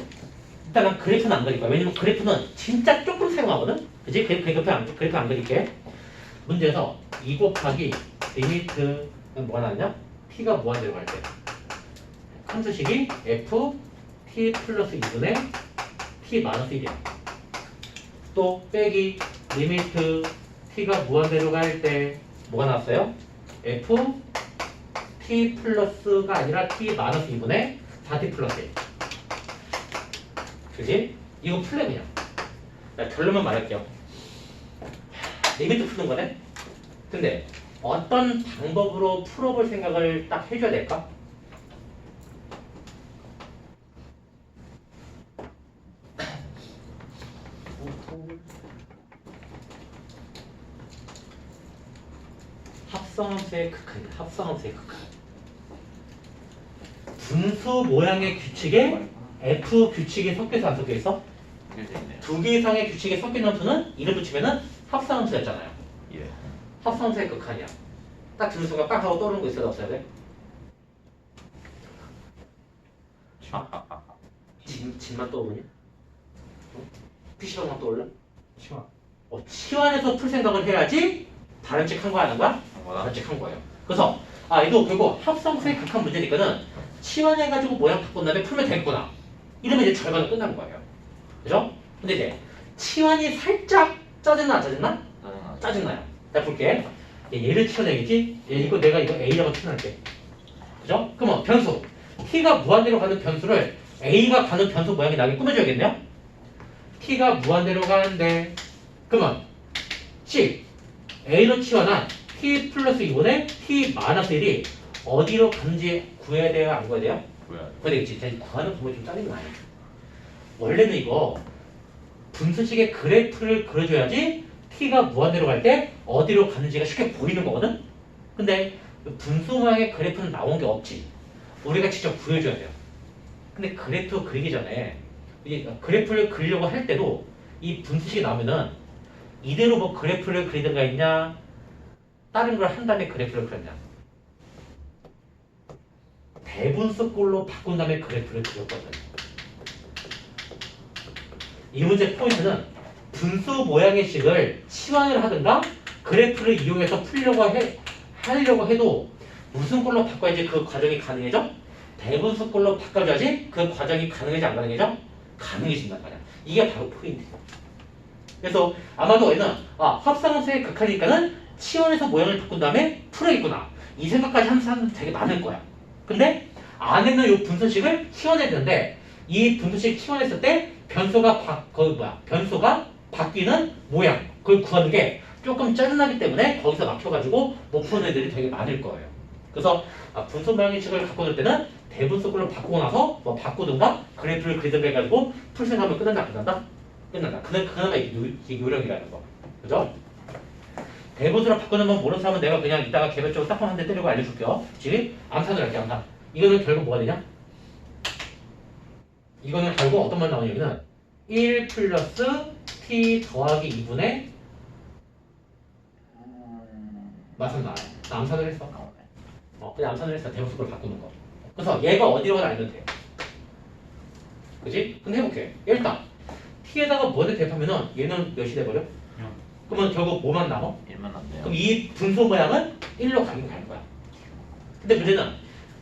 일단 난 그래프는 안 그릴 거야. 왜냐면 그래프는 진짜 조금 사용하거든? 그지? 그래프 안 그릴게. 문제에서 2 곱하기 리미트, 뭐가 나왔냐? t가 무한대로 갈 때. 함수식이 f t 플러스 2분의 t 마이너스 1이야. 또 빼기 리미트 t가 무한대로 갈 때 뭐가 나왔어요? f t 플러스가 아니라 t 마이너스 2분의 4t 플러스 1. 그지? 이거 풀래 그냥. 자, 결론만 말할게요. 리미트 푸는 거네? 근데 어떤 방법으로 풀어볼 생각을 딱 해줘야 될까? 합성함수의 극한이다. 합성함수의 극한. 분수 모양의 규칙에 F 규칙이 섞여서 안 섞여 있어? 이게 돼 있네요. 두 개 이상의 규칙이 섞인 함수는 이름 붙이면은 합성함수였잖아요. 예. 합성함수의 극한이야. 딱 듣는 순간 빡 하고 떠오르는 거 있어야 돼 없어야 돼? 진만 떠오르냐? PC방만 떠올라? 치마. 치환해서 풀 생각을 해야지 다른 책 한 거 하는 거야? 뭐다? 다른 책 한 거예요. 그래서 이거 결국 합성수의 극한 문제니까는 치환해가지고 모양 바꾼 다음에 풀면 되겠구나. 이러면 이제 절반은 끝난 거예요. 그죠? 근데 이제 치환이 살짝 짜증나 안 짜증나? 짜증나. 짜증나요. 자 볼게. 얘를 치워내겠지? 내가 이거 A라고 치환할게. 그죠? 그러면 변수 T가 무한대로 가는 변수를 A가 가는 변수 모양이 나게 꾸며줘야겠네요. T가 무한대로 가는데 그러면 C A로 치환한 T 플러스 2분의 T 마이너스 1이 어디로 가는지 구해야 돼요? 안 구해야 돼요? 뭐야? 구해야 되겠지. 구하는 방법이 좀 짜증이 나요. 원래는 이거 분수식의 그래프를 그려줘야지 T가 무한대로 갈 때 어디로 가는지가 쉽게 보이는 거거든? 근데 분수 모양의 그래프는 나온 게 없지. 우리가 직접 구해줘야 돼요. 근데 그래프 그리기 전에 이 그래프를 그리려고 할 때도 이 분수식이 나오면은 이대로 뭐 그래프를 그리든가 있냐 다른 걸 한 다음에 그래프를 그렸냐 대분수꼴로 바꾼 다음에 그래프를 그렸거든. 이 문제 포인트는 분수 모양의 식을 치환을 하든가 그래프를 이용해서 하려고 해도 무슨 꼴로 바꿔야지 그 과정이 가능해져? 대분수 꼴로 바꿔줘야지 그 과정이 가능해지 안 가능해져? 가능해진단 말이야. 이게 바로 포인트야. 그래서 아마도 얘는 합성수의 극하니까는 치환해서 모양을 바꾼 다음에 풀어야겠구나 이 생각까지 하는 사람들 되게 많을 거야. 근데 안에는 이 분수식을 치환해야 되는데 이 분수식 치환했을 때 변수가 바뀌는 모양 그걸 구하는 게 조금 짜증나기 때문에 거기서 막혀가지고 못 푸는 애들이 되게 많을 거예요. 그래서 분수 모양의 식을 갖고 놀 때는 대분수꼴로 바꾸고 나서 뭐 바꾸든가 그래프를 그리든가 해가지고 풀 생각하면 끝난다 안 끝난다? 끝난다. 그나마 이게 요령이라는 거. 그죠? 대분수로 바꾸는 건 모르는 사람은 내가 그냥 이따가 개별적으로 딱 한 대 때리고 알려줄게요. 지금 암산을 할게 암산. 이거는 결국 뭐가 되냐? 이거는 결국 어떤 말 나오냐 여기는 1 플러스 t 더하기 2분의 맞은 말. 나 암산을 했어. 그냥 암산을 했어. 대분수꼴로 바꾸는 거. 그래서 얘가 어디로 가나 알면 돼. 그치? 근데 해볼게. 일단 t에다가 뭐를 대입하면은 얘는 몇이 돼버려? 그러면 결국 뭐만 남아? 1만 남네요. 그럼 이 분수 모양은 1로 가긴 갈 거야. 근데 문제는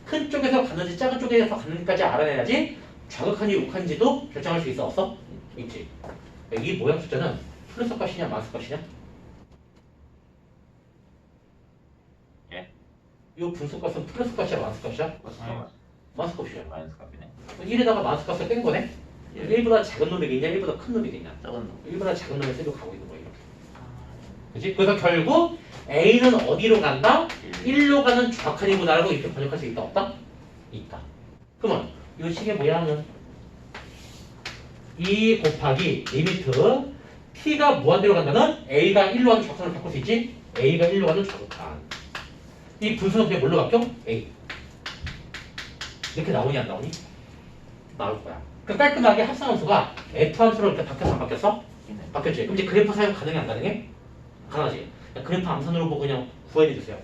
큰 쪽에서 갔는지 작은 쪽에서 갔는지까지 알아내야지 좌극한지 우극한지도 결정할 수 있어 없어? 있지. 이 모양 숫자는 플러스 값이냐 마이너스 값이냐? 예? 이 분수 값은 플러스 값이야 마이너스 값이야? 마이너스 값이야. 마이너스 값이네. 1에다가 마이너스 값을 뺀 거네? 예. 1보다 작은 놈이 있냐 1보다 큰 놈이 있냐? 작은 놈. 1보다 작은 놈을 쓰려고 가고 있는 거야 이렇게. 그치? 그래서 결국 A는 어디로 간다? 1로 가는 좌극한이구나라고 이렇게 번역할 수 있다 없다? 있다. 그러면 이 식의 모양은 2 곱하기 리미트 T가 무한대로 간다는 A가 1로 가는 좌극한을 바꿀 수 있지? A가 1로 가는 좌극한. 이 분수는 그냥 뭘로 바뀌어? A. 이렇게 나오니 안 나오니? 나올 거야. 그 깔끔하게 합성함수가 F 함수로 이렇게 바뀌었어 안 바뀌었어? 바뀌었지. 그럼 이제 그래프 사용 가능해 안 가능해? 가능하지. 그래프 암산으로 보고 그냥 구해주세요.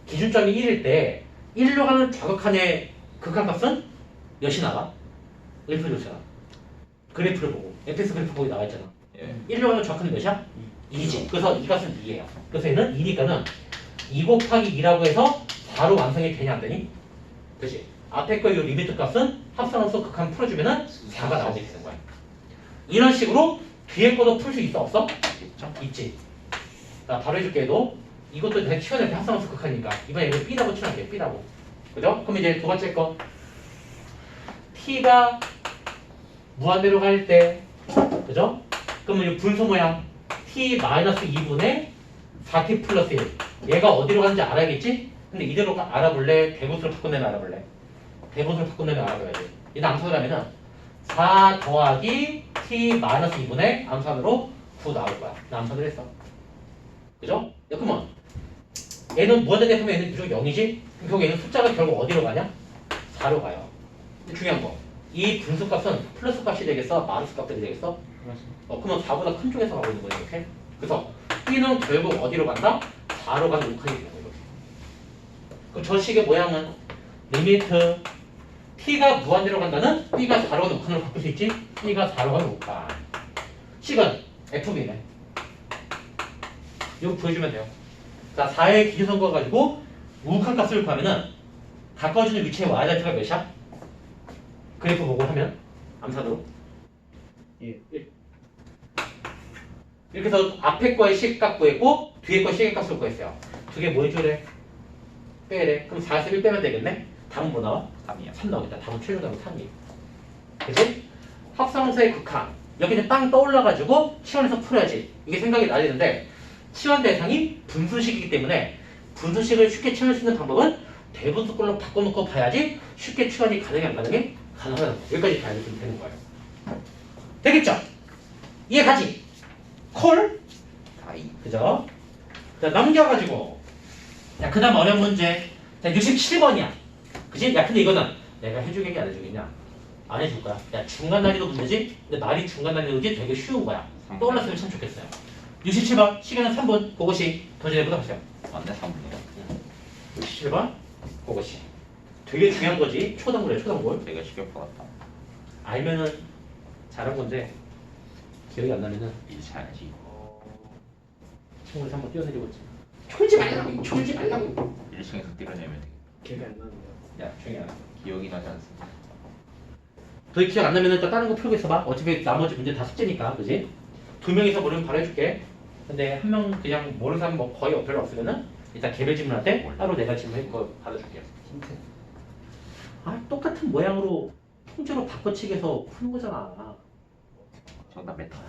기준점이 1일 때 1로 가는 좌극한의 극한값은 몇이 나와? 1표 줬잖아. 그래프를 보고 fx 그래프 보고 나와 있잖아. 예. 1로 가는 좌극한은 몇이야? 2지. 그래서 이 값은 2예요. 그래서 얘는 2니까는 2 곱하기 2라고 해서 바로 완성이 되냐 안 되니? 그치? 앞에 거 이 리미트 값은 합성함수 극한 풀어주면은 4가 나오게 되는 거야. 이런 식으로 뒤에 거도 풀 수 있어 없어? 있죠? 있지. 나 바로 해줄게. 너 이것도 내가 치워낼 때 합성함수 극하니까 이번에 이거 B라고 치워낼게. B라고. 그죠? 그럼 이제 두 번째 거 T가 무한대로 갈 때 그죠? 그러면 이 분수 모양 T-2분의 4T 플러스 1 얘가 어디로 가는지 알아야겠지? 근데 이대로 알아볼래? 대분수로 바꾼다면 알아볼래? 대분수로 바꾼다면 알아봐야지. 얘는 암산을 하면은 4 더하기 T-2분의 암산으로 9 나올 거야. 나 암산을 했어. 그죠? 야, 그러면 얘는 무한대 대입하면 얘는 무조건 0이지? 그럼 결국 얘는 숫자가 결국 어디로 가냐? 4로 가요. 근데 중요한 거. 이 분수값은 플러스 값이 되겠어? 마이너스 값이 되겠어? 그러면 4보다 큰 쪽에서 가고 있는 거예요. 이렇게. 그래서 B는 결국 어디로 간다? 4로 가는 우칸이 되는 거예요. 이렇게. 그럼 저 식의 모양은 리미트 T가 무한대로 간다는 B가 4로 가는 우칸으로 바꿀 수 있지? B가 4로 가는 우칸. 식은 FB네. 이거 보여주면 돼요. 자, 4의 기준선거 가지고 우극한 값을 구하면은 가까워지는 위치의 y좌표가 몇이야? 그래프 보고 하면 암산으로 예. 이렇게 해서 앞에 거의 시계값 구했고 뒤에 거 시계값을 구했어요. 두 개 뭐 해줘래? 빼래. 그럼 4에서 1 빼면 되겠네? 답은 뭐 나와? 3이요. 3 나오겠다. 답은 최종 답은 3이에요. 그치? 합성함수의 극한. 여기는 빵 떠올라가지고 치환해서 풀어야지. 이게 생각이 나야 되는데 치환 대상이 분수식이기 때문에 분수식을 쉽게 치환할 수 있는 방법은 대분수꼴로 바꿔놓고 봐야지 쉽게 치환이 가능해 안 가능해? 가능하다는 거. 여기까지 다 알려주면 되는 거예요. 되겠죠? 이해 가지? 콜? 다이. 그죠? 자, 넘겨가지고. 자, 그 다음 어려운 문제. 자, 67번이야. 그지? 야, 근데 이거는 내가 해주겠냐, 안 해주겠냐? 안 해줄 거야. 야, 중간 난이도 문제지? 근데 말이 중간 난이도지 되게 쉬운 거야. 떠올랐으면 참 좋겠어요. 67번, 시간은 3분, 그것이 도전해보도록 하세요. 맞네 3분이요. 67번, 그것이. 되게 중요한 거지. 초단골이야, 초단골. 되게 쉽게 풀었다. 알면은 잘한 건데, 기억이 안 나면은 일치하지. 친구에서 한번 뛰어내리고 있지. 졸지 말라고, 졸지 말라고. 1층에서 뛰어내면 되게 기억이 안 나는데요. 야, 조용히 하라. 기억이 나지 않습니다. 도저히 기억 안 나면은 또 다른 거 풀고 있어봐. 어차피 나머지 문제 다 숙제니까, 그지? 두 명이서 모르면 바로 해줄게. 근데 한 명 그냥 모르는 사람 뭐 거의 별로 없으면은 일단 개별 질문할 때 따로 내가 질문해 거 받아줄게요. 힌트. 아, 똑같은 모양으로 통째로 바꿔치기해서 푸는 거잖아. 정답 메타.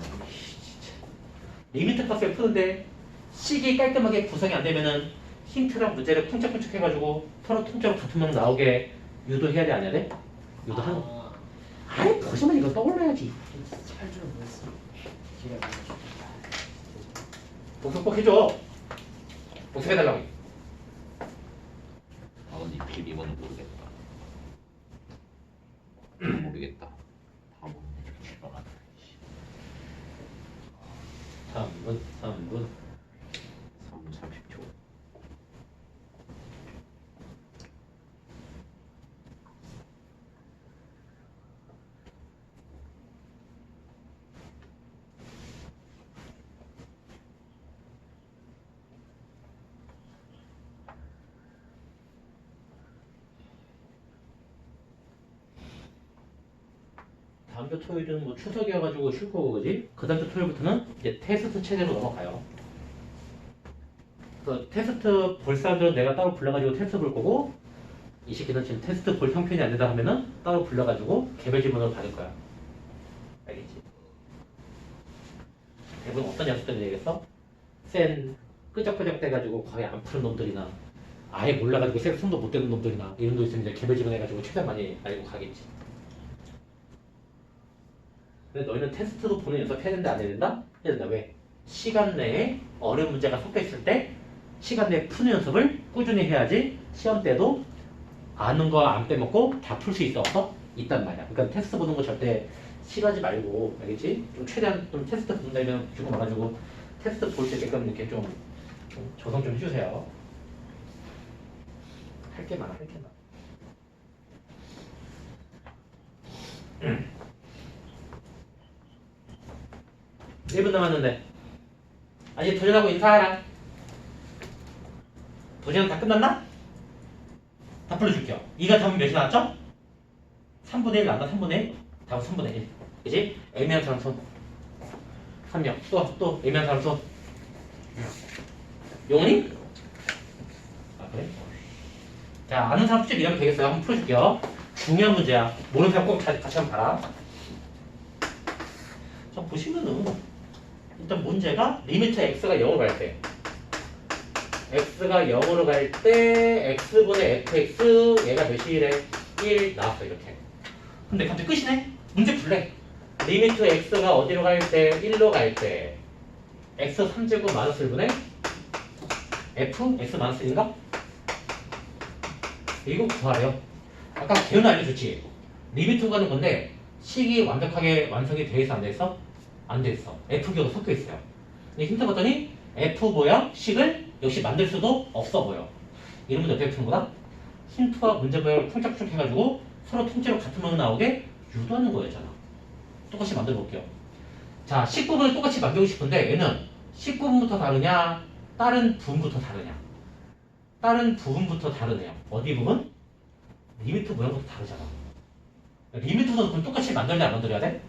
리미트 값을 푸는데 식이 깔끔하게 구성이 안 되면은 힌트랑 문제를 쿵짝쿵짝 해가지고 서로 통째로 같은 명 나오게 유도해야 돼, 안 해야 돼? 유도하는 거. 아니, 보시면 이거 떠올라야지. 할 줄은 몰랐어. 기억이 안 나죠. 복습 꼭 해줘. 복습해달라고. 아 근데 이 비밀번호 모르겠다. 모르겠다. 다 모르겠다. 3분, 3분. 3분 30초. 다음 주 토요일은 뭐 추석이어가지고 쉴 거고, 그지? 그 다음 주 토요일부터는 이제 테스트 체제로 넘어가요. 그래서 테스트 볼 사람들은 내가 따로 불러가지고 테스트 볼 거고, 이 새끼는 지금 테스트 볼 형편이 안 된다 하면은 따로 불러가지고 개별 질문을 받을 거야. 알겠지? 대부분 어떤 녀석들이 되겠어? 센 끄적끄적 대가지고 거의 안 푸는 놈들이나 아예 몰라가지고 셀 손도 못 대는 놈들이나 이런 놈 있으면 이제 개별 질문 해가지고 최대한 많이 알고 가겠지. 근데 너희는 테스트도 보는 연습 해야 된다, 안 해야 된다? 해야 된다. 왜? 시간 내에 어려운 문제가 섞여 있을 때 시간 내에 푸는 연습을 꾸준히 해야지 시험 때도 아는 거 안 빼먹고 다 풀 수 있어, 없어? 있단 말이야. 그러니까 테스트 보는 거 절대 싫어하지 말고, 알겠지? 좀 최대한 좀 테스트 본다면 주고 와가지고 테스트 볼 수 있게끔 이렇게 좀 조성 좀 해주세요. 할 게 많아, 할 게 많아. 1분 남았는데. 이제 도전하고 인사하라. 도전 다 끝났나? 다 풀어줄게요. 2가 답은 몇이 나왔죠? 3분의 1 나왔나? 3분의 1? 답은 3분의 1. 그치? 애매한 사람 손. 3명. 또 애매한 사람 손. 용훈이? 아, 그래? 자, 아는 사람 숙제 이러면 되겠어요. 한번 풀어줄게요. 중요한 문제야. 모르는 사람 꼭 같이 한번 봐라. 자, 보시면은 일단 문제가 리미트 x가 0으로 갈 때 x가 0으로 갈 때 x분의 fx 얘가 몇이래? 1 나왔어 이렇게. 근데 갑자기 끝이네? 문제 풀래. 리미트 x가 어디로 갈 때? 1로 갈 때 x 3제곱 마이너스 1분의 f? x 마이너스 1인가? 이거 구하래요. 아까 개요는 알려줬지? 리미트 가는 건데 식이 완벽하게 완성이 돼 있어 안 돼 있어? 안 돼 있어. F기호가 섞여 있어요. 근데 힌트 봤더니 F 모양 식을 역시 만들 수도 없어 보여. 이런 문제 어떻게 푸는 거다? 힌트와 문제 모양을 쿵짝쿵짝 해가지고 서로 통째로 같은 모양 나오게 유도하는 거였잖아. 똑같이 만들어 볼게요. 자, 19분을 똑같이 만들고 싶은데 얘는 19분부터 다르냐 다른 부분부터 다르냐? 다른 부분부터 다르네요. 어디 부분? 리미트 모양부터 다르잖아. 리미트도 그럼 똑같이 만들냐 안 만들어야 돼?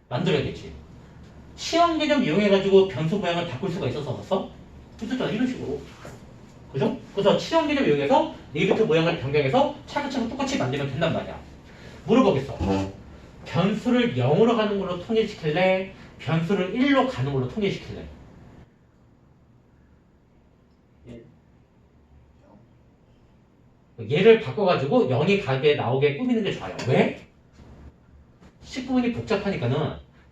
만들어야겠지. 시험 개념 이용해가지고 변수 모양을 바꿀 수가 있어서 없어? 있었잖아. 이런 식으로. 그죠? 그래서 시험 개념 이용해서 리미트 모양을 변경해서 차근차근 똑같이 만들면 된단 말이야. 물어보겠어. 변수를 0으로 가는 걸로 통일시킬래? 변수를 1로 가는 걸로 통일시킬래? 얘를 바꿔가지고 0이 가게 나오게 꾸미는 게 좋아요. 왜? 식구문이 복잡하니까는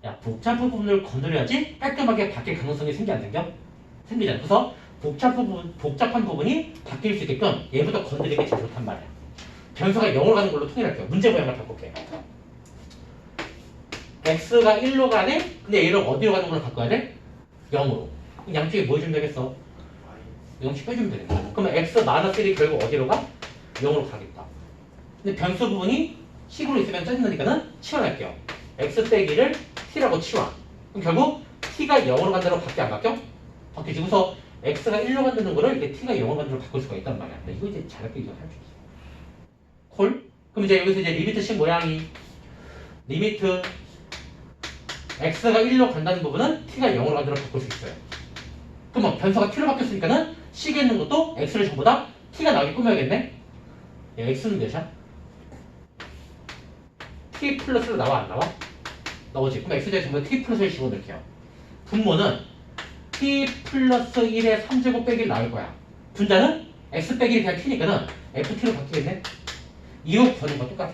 야 복잡한 부분을 건드려야지 깔끔하게 바뀔 가능성이 생겨 안 생겨? 생기잖아. 그래서 복잡한 부분이 바뀔 수 있게끔 얘부터 건드리는 게 제일 좋단 말이야. 변수가 0으로 가는 걸로 통일할게요. 문제 모양을 바꿀게. x가 1로 가네? 근데 얘를 어디로 가는 걸로 바꿔야 돼? 0으로. 양쪽에 뭐 해주면 되겠어? 0씩 빼주면 되겠다. 그러면 x-1이 결국 어디로 가? 0으로 가겠다. 근데 변수 부분이 식으로 있으면 짜증나니까는 치워낼게요. x 빼기를 t라고 치워. 그럼 결국 t가 0으로 간 대로 바뀌어 안 바뀌어? 바뀌지. 그래서 x가 1로 간다는 거를 이게 t가 0으로 간 대로 바꿀 수가 있단 말이야. 근데 이거 이제 잘할게 이거 할 수 있어. 콜? 그럼 이제 여기서 이제 리미트 식 모양이 리미트 x가 1로 간다는 부분은 t가 0으로 간 대로 바꿀 수 있어요. 그러면 변수가 t로 바뀌었으니까는 식에 있는 것도 x를 전부 다 t가 나오게 꾸며야겠네? x는 몇이야? t 플러스로 나와 안 나와? 나오지. 그럼 x제곱 전부 t 플러스를 집어넣을게요. 분모는 t 플러스 1의 3제곱 빼기 나올 거야. 분자는 x 빼기 그냥 t니까는 ft로 바뀌겠네? 이거 버는 거 똑같아.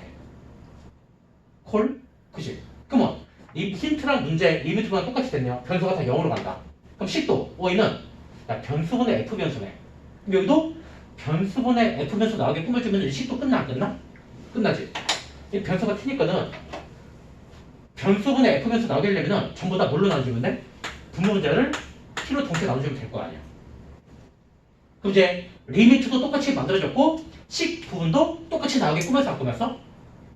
콜? 그치? 그러면 이 힌트랑 문제 리미트랑 똑같이 됐네요. 변수가 다 0으로 간다. 그럼 식도 y는 야 변수분의 f 변수네. 그럼 여기도 변수분의 f 변수 나오게 꾸며주면 이 식도 끝나 안 끝나? 끝나지. 이 변수가 t니까는 변수분의 f 변수 나오게 하려면 전부 다 뭘로 나눠주면 돼? 분모 문제를 t로 동시에 나눠주면 될 거 아니야. 그럼 이제 리미트도 똑같이 만들어졌고 식 부분도 똑같이 나오게 꾸며서 안 꾸몄어?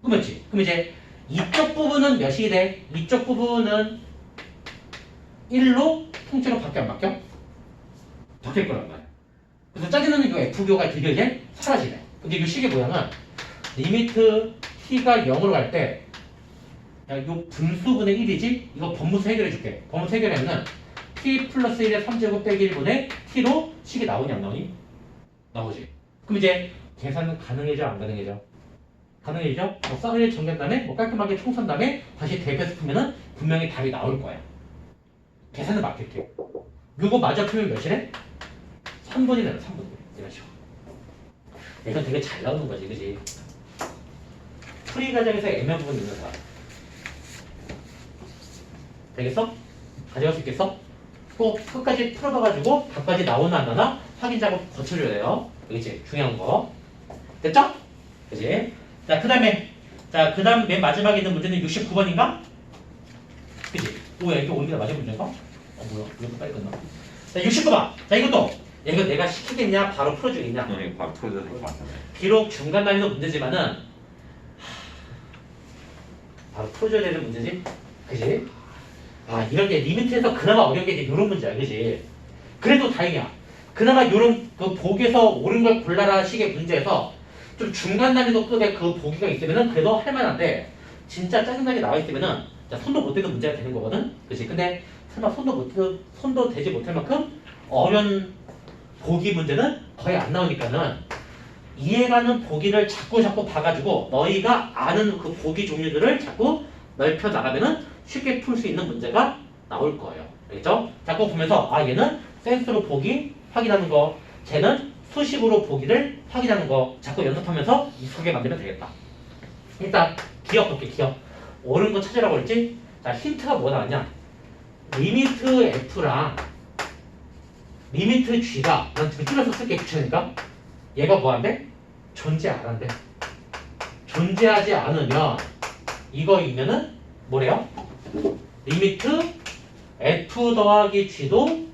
꾸몄지. 그럼 이제 이쪽 부분은 몇이 돼? 이쪽 부분은 1로 통째로 바뀌어 안 바뀌어? 바뀔 거란 말이야. 그래서 짜증나는 이 F교가 드디어 이제 사라지네. 근데 이 식의 모양은 리미트 t가 0으로 갈 때 야, 요 분수분의 1이지? 이거 번무수 해결해 줄게. 번무수 해결하면은 t 플러스 1의 3제곱 빼기 1분의 t로 식이 나오니 안 나오니? 나오지. 그럼 이제 계산은 가능해져 안 가능해져? 가능해져? 뭐 쌍을 정리한 다음에 뭐 깔끔하게 총선 다음에 다시 대입해서 풀면은 분명히 답이 나올 거야. 계산을 맡길게. 요거 마저 풀면 몇이래? 3분이네. 3분. 이런 식으로. 이건 되게 잘 나오는 거지, 그지? 풀이 과정에서 애매한 부분이 있는 거야. 되겠어? 가져갈 수 있겠어? 꼭 끝까지 풀어봐가지고 답까지 나오나 안 나오나 확인 작업 거쳐줘야 돼요. 그치? 중요한 거. 됐죠? 그치? 자, 그 다음에 그 다음 맨 마지막에 있는 문제는 69번인가? 그치? 뭐야, 이게 오늘보다 마지막 문제인가? 뭐야, 이것도 빨리 끝나. 자, 69번. 자, 이것도 이거 내가 시키겠냐? 바로 풀어주겠냐? 네, 바로 풀어줘야 될 것 같아요. 비록 중간 난이도 문제지만은 바로 풀어줘야 되는 문제지? 그지? 아, 이런 게 리미트에서 그나마 어려운 게 이제 이런 문제야, 그지? 그래도 다행이야. 그나마 이런 그 보기에서 옳은 걸 골라라 식의 문제에서 좀 중간 난이도급의 그 보기가 있으면은 그래도 할만한데 진짜 짜증나게 나와 있으면은 손도 못 대는 문제가 되는 거거든, 그지? 근데 설마 손도 대지 못할 만큼 어려운 보기 문제는 거의 안 나오니까는 이해가는 보기를 자꾸 봐가지고 너희가 아는 그 보기 종류들을 자꾸 넓혀 나가면은 쉽게 풀 수 있는 문제가 나올 거예요. 알겠죠? 자꾸 보면서 아 얘는 센스로 보기 확인하는 거, 쟤는 수식으로 보기를 확인하는 거 자꾸 연습하면서 익숙하게 만들면 되겠다. 일단 기억 볼게. 기억. 옳은 거 찾으라고 했지? 자, 힌트가 뭐 나왔냐? 리미트 F랑 리미트 G가 난 지금 줄여서 쓸게 귀찮으니까 얘가 뭐 한대? 존재 안 한대. 존재하지 않으면 이거이면은 뭐래요? 리미트 F 더하기 G도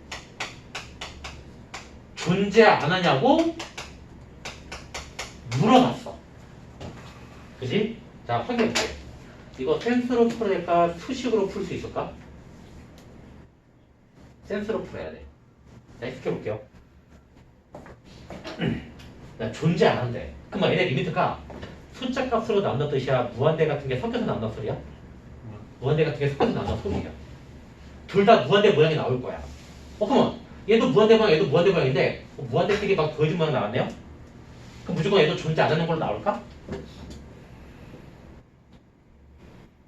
존재 안 하냐고 물어봤어. 그지? 자, 확인해볼게. 이거 센스로 풀어야 될까? 수식으로 풀 수 있을까? 센스로 풀어야 돼. 자, 해석해볼게요. 자, 존재 안 한대. 그럼 얘네 리미트가 숫자 값으로 나온다는 뜻이야? 무한대 같은 게 섞여서 나온다는 소리야? 무한대 같은 게 섞여서 나온다는 소리야. 둘 다 무한대 모양이 나올 거야. 그러면 얘도 무한대 모양, 얘도 무한대 모양인데 무한대끼리 막 더해준 모양 나왔네요? 그럼 무조건 얘도 존재 안 하는 걸로 나올까?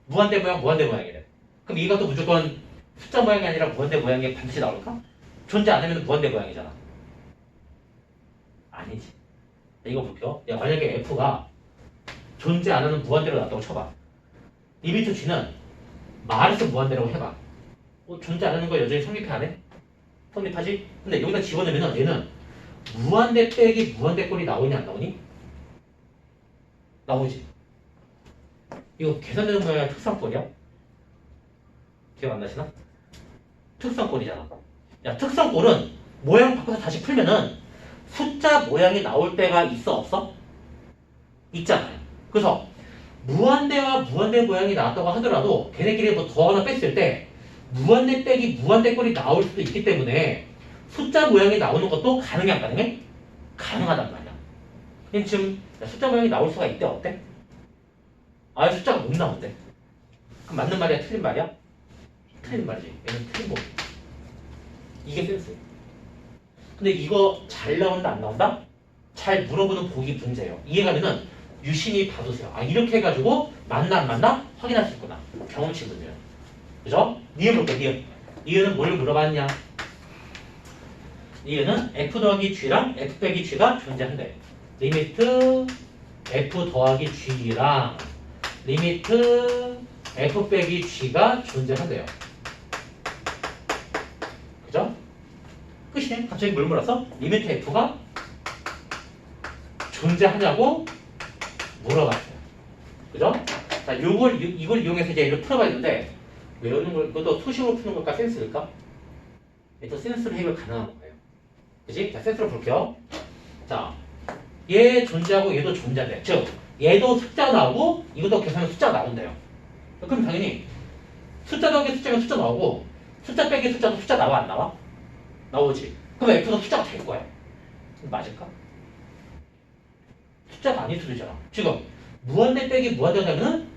무한대 모양, 무한대 모양이래. 그럼 이것도 무조건 숫자 모양이 아니라 무한대 모양이 반드시 나올까? 존재 안 하면 무한대 모양이잖아. 아니지. 이거 볼게요. 야, 만약에 F가 존재 안 하는 무한대로 나왔다고 쳐봐. 리미트 G는 말해서 무한대라고 해봐. 존재 안 하는 거 여전히 성립해 안 해? 성립하지? 근데 여기다 집어넣으면 얘는 무한대 빼기 무한대 꼴이 나오니 안 나오니? 나오지. 이거 계산되는 모양이 특성꼴이야? 기억 안 나시나? 특성꼴이잖아. 야, 특성꼴은 모양 바꿔서 다시 풀면은 숫자 모양이 나올 때가 있어 없어? 있잖아요. 그래서 무한대와 무한대 모양이 나왔다고 하더라도 걔네끼리 뭐 더하거나 뺐을 때 무한대 빼기 무한대 꼴이 나올 수도 있기 때문에 숫자 모양이 나오는 것도 가능해 안 가능해? 가능하단 말이야. 그럼 지금 숫자 모양이 나올 수가 있대 없대? 아예 숫자가 못 나온대. 그럼 맞는 말이야 틀린 말이야? 틀린 말이지. 얘는 틀린 거. 이게 센스. 근데 이거 잘 나온다 안 나온다? 잘 물어보는 보기 문제예요. 이해가면은 유심히 봐두세요. 아 이렇게 해가지고 맞나 안 맞나 확인할 수 있구나. 경험치 문제예요. 그죠? 니은 볼게 니은. 니은은 뭘 물어봤냐? 니은은 F 더하기 G랑 F 빼기 G가 존재한대. 리미트 F 더하기 G랑 리미트 F 빼기 G가 존재한대요. 그죠? 끝이네. 갑자기 뭘 물었어? 리미트 F가 존재하냐고 물어봤어요. 그죠? 자, 이걸 이용해서 이제 이걸 풀어봐야 되는데 외우는 걸 이것도 수식으로 푸는 걸까 센스일까? 또 센스로 해결 가능한 거예요. 그지? 자, 센스로 볼게요. 자, 얘 존재하고 얘도 존재한대. 즉, 얘도 숫자 나오고 이것도 계산하면 숫자 나온대요. 그럼 당연히 숫자 더하기 숫자면 숫자 나오고 숫자 빼기 숫자도 숫자 나와 안 나와? 나오지. 그럼 F도 숫자가 될 거야. 맞을까? 숫자가 아닐 수도 있잖아. 지금 무한대 빼기 무한대가 되면은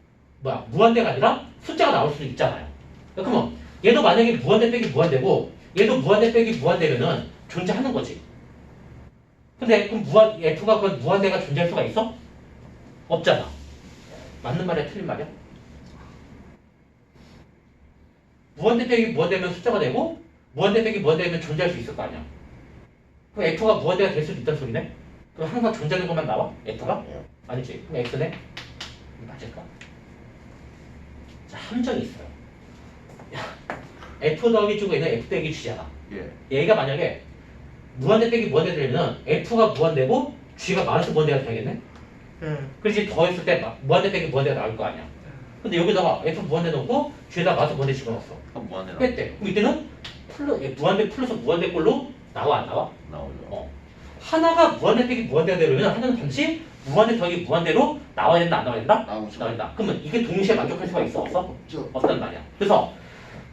뭐야? 무한대가 아니라 숫자가 나올 수도 있잖아요. 그러면 얘도 만약에 무한대 빼기 무한대고 얘도 무한대 빼기 무한대면은 존재하는 거지. 근데 그럼 F가 그건 무한대가 존재할 수가 있어? 없잖아. 맞는 말이야 틀린 말이야? 무한대 빼기 무한대면 숫자가 되고 무한대 빼기 무한대면 존재할 수 있을 거 아니야. 그럼 F가 무한대가 될 수도 있다는 소리네? 그럼 항상 존재하는 것만 나와? F가? 아니지. 그럼 X네? 맞을까? 자, 함정이 있어요. 야, F 더하기 G고 얘는 F 빼기 G잖아. 예. 얘가 만약에 무한대 빼기 무한대 되려면 F가 무한대고 G가 마이너스 무한대가 돼야겠네? 그렇지. 더했을 때 무한대 빼기 무한대가 나올 거 아니야. 근데 여기다가 F 무한대 넣고 G에다 마이너스 무한대 집어넣었어. 그럼 무한대 뺐대. 그럼 이때는 무한대 플러스 무한대 꼴로 나와 안 나와? 나오죠. 하나가 무한대 빼기 무한대가 되려면 하나는 반드시 무한대 더하기 무한대로 나와야 된다 안 나와야 된다? 나오죠. 나와야 된다. 그러면 이게 동시에 만족할 수가 있어 없어? 없죠. 없단 말이야. 그래서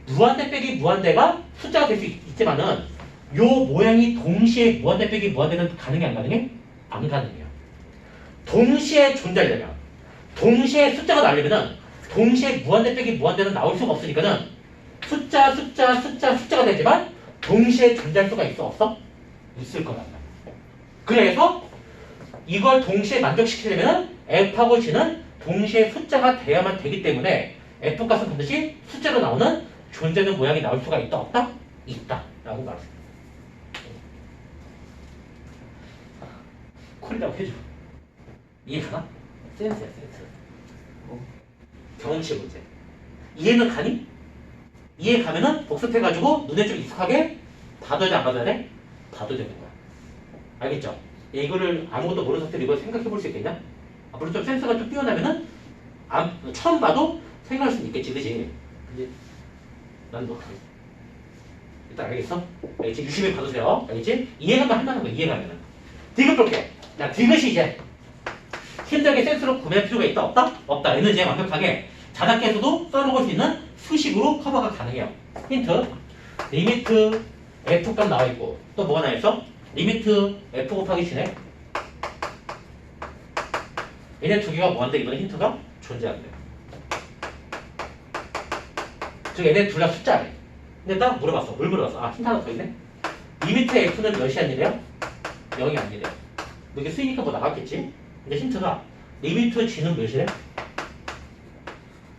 무한대 빼기 무한대가 숫자가 될 수 있지만은 요 모양이 동시에 무한대 빼기 무한대는 가능해 안 가능해? 안 가능해요. 동시에 존재하려면 동시에 숫자가 나오려면은 동시에 무한대 빼기 무한대는 나올 수가 없으니까는 숫자가 되지만 동시에 존재할 수가 있어 없어? 있을 거란 말이야. 그래서 이걸 동시에 만족시키려면 F하고 G는 동시에 숫자가 돼야만 되기 때문에 F 값은 반드시 숫자로 나오는 존재하는 모양이 나올 수가 있다 없다? 있다 라고 말했습니다. 콜이라고 해줘. 이해가나? 센스야 센스. 경험치 문제. 이해는 가니? 이해 가면은 복습해가지고 눈에 좀 익숙하게 봐둬야 돼 안 봐둬야 돼? 봐도 되는 거야. 알겠죠? 이거를 아무것도 모르는 상태로 이걸 생각해 볼 수 있겠냐? 앞으로 좀 센스가 좀 뛰어나면은 처음 봐도 생각할 수 있겠지, 그지? 근데 난 뭐 일단 알겠어? 알겠지? 유심히 봐두세요. 알겠지? 이해가면 한다는 거야. 이해가면은 디귿 볼게. 자, 디귿이 이제 힘들게 센스로 구매할 필요가 있다 없다? 없다. 얘는 이제 완벽하게 자작계에서도 써먹을 수 있는 수식으로 커버가 가능해요. 힌트. 리미트 F 값 나와 있고 또 뭐가 나와 있어? 리미트 F 곱하기 G네. 얘네 두 개가 뭐한데 이번에 힌트가 존재한대. 즉 얘네 둘 다 숫자래. 근데 딱 물어봤어. 뭘 물어봤어? 아 힌트 하나 더 있네. 리미트 F는 몇이 아니래요? 0이 아니래요. 뭐 이게 쓰이니까 뭐 나갔겠지? 근데 힌트가 리미트 G는 몇이래?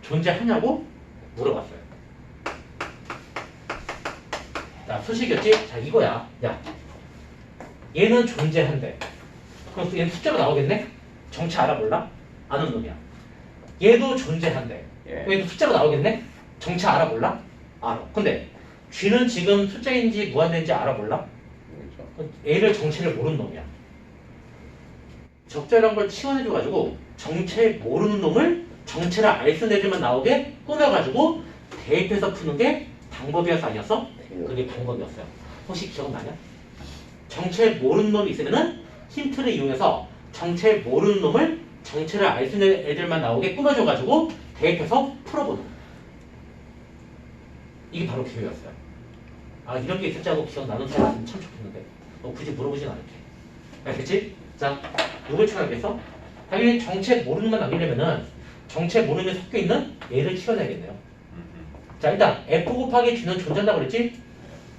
존재하냐고 물어봤어요. 자, 소식이었지? 자, 이거야. 야, 얘는 존재한대. 그럼 얘는 숫자로 나오겠네? 정체 알아 몰라? 아는 놈이야. 얘도 존재한대. 예. 얘도 숫자로 나오겠네? 정체 알아 몰라? 알아. 근데 G는 지금 숫자인지 무한대인지 알아 몰라? 그렇죠. 얘를 정체를 모르는 놈이야. 적절한 걸 치환해줘가지고 정체 모르는 놈을 정체를 알 수 있는 애들만 나오게 꾸며가지고 대입해서 푸는 게 방법이었어 아니었어? 그게 방법이었어요. 혹시 기억나냐? 정체 모르는 놈이 있으면은 힌트를 이용해서 정체 모르는 놈을 정체를 알 수 있는 애들만 나오게 꾸며줘가지고 대입해서 풀어보는 거야. 이게 바로 기회였어요. 아 이런 게 있었지 하고 기억나는 사람은 참 좋겠는데 굳이 물어보진 않을게. 알겠지? 자, 누굴 추가하겠어? 당연히 정체 모르는 만 남기려면은 정체 모르는 게 섞여있는 얘를 치워내야겠네요. 자, 일단 F 곱하기 G는 존재한다고 그랬지?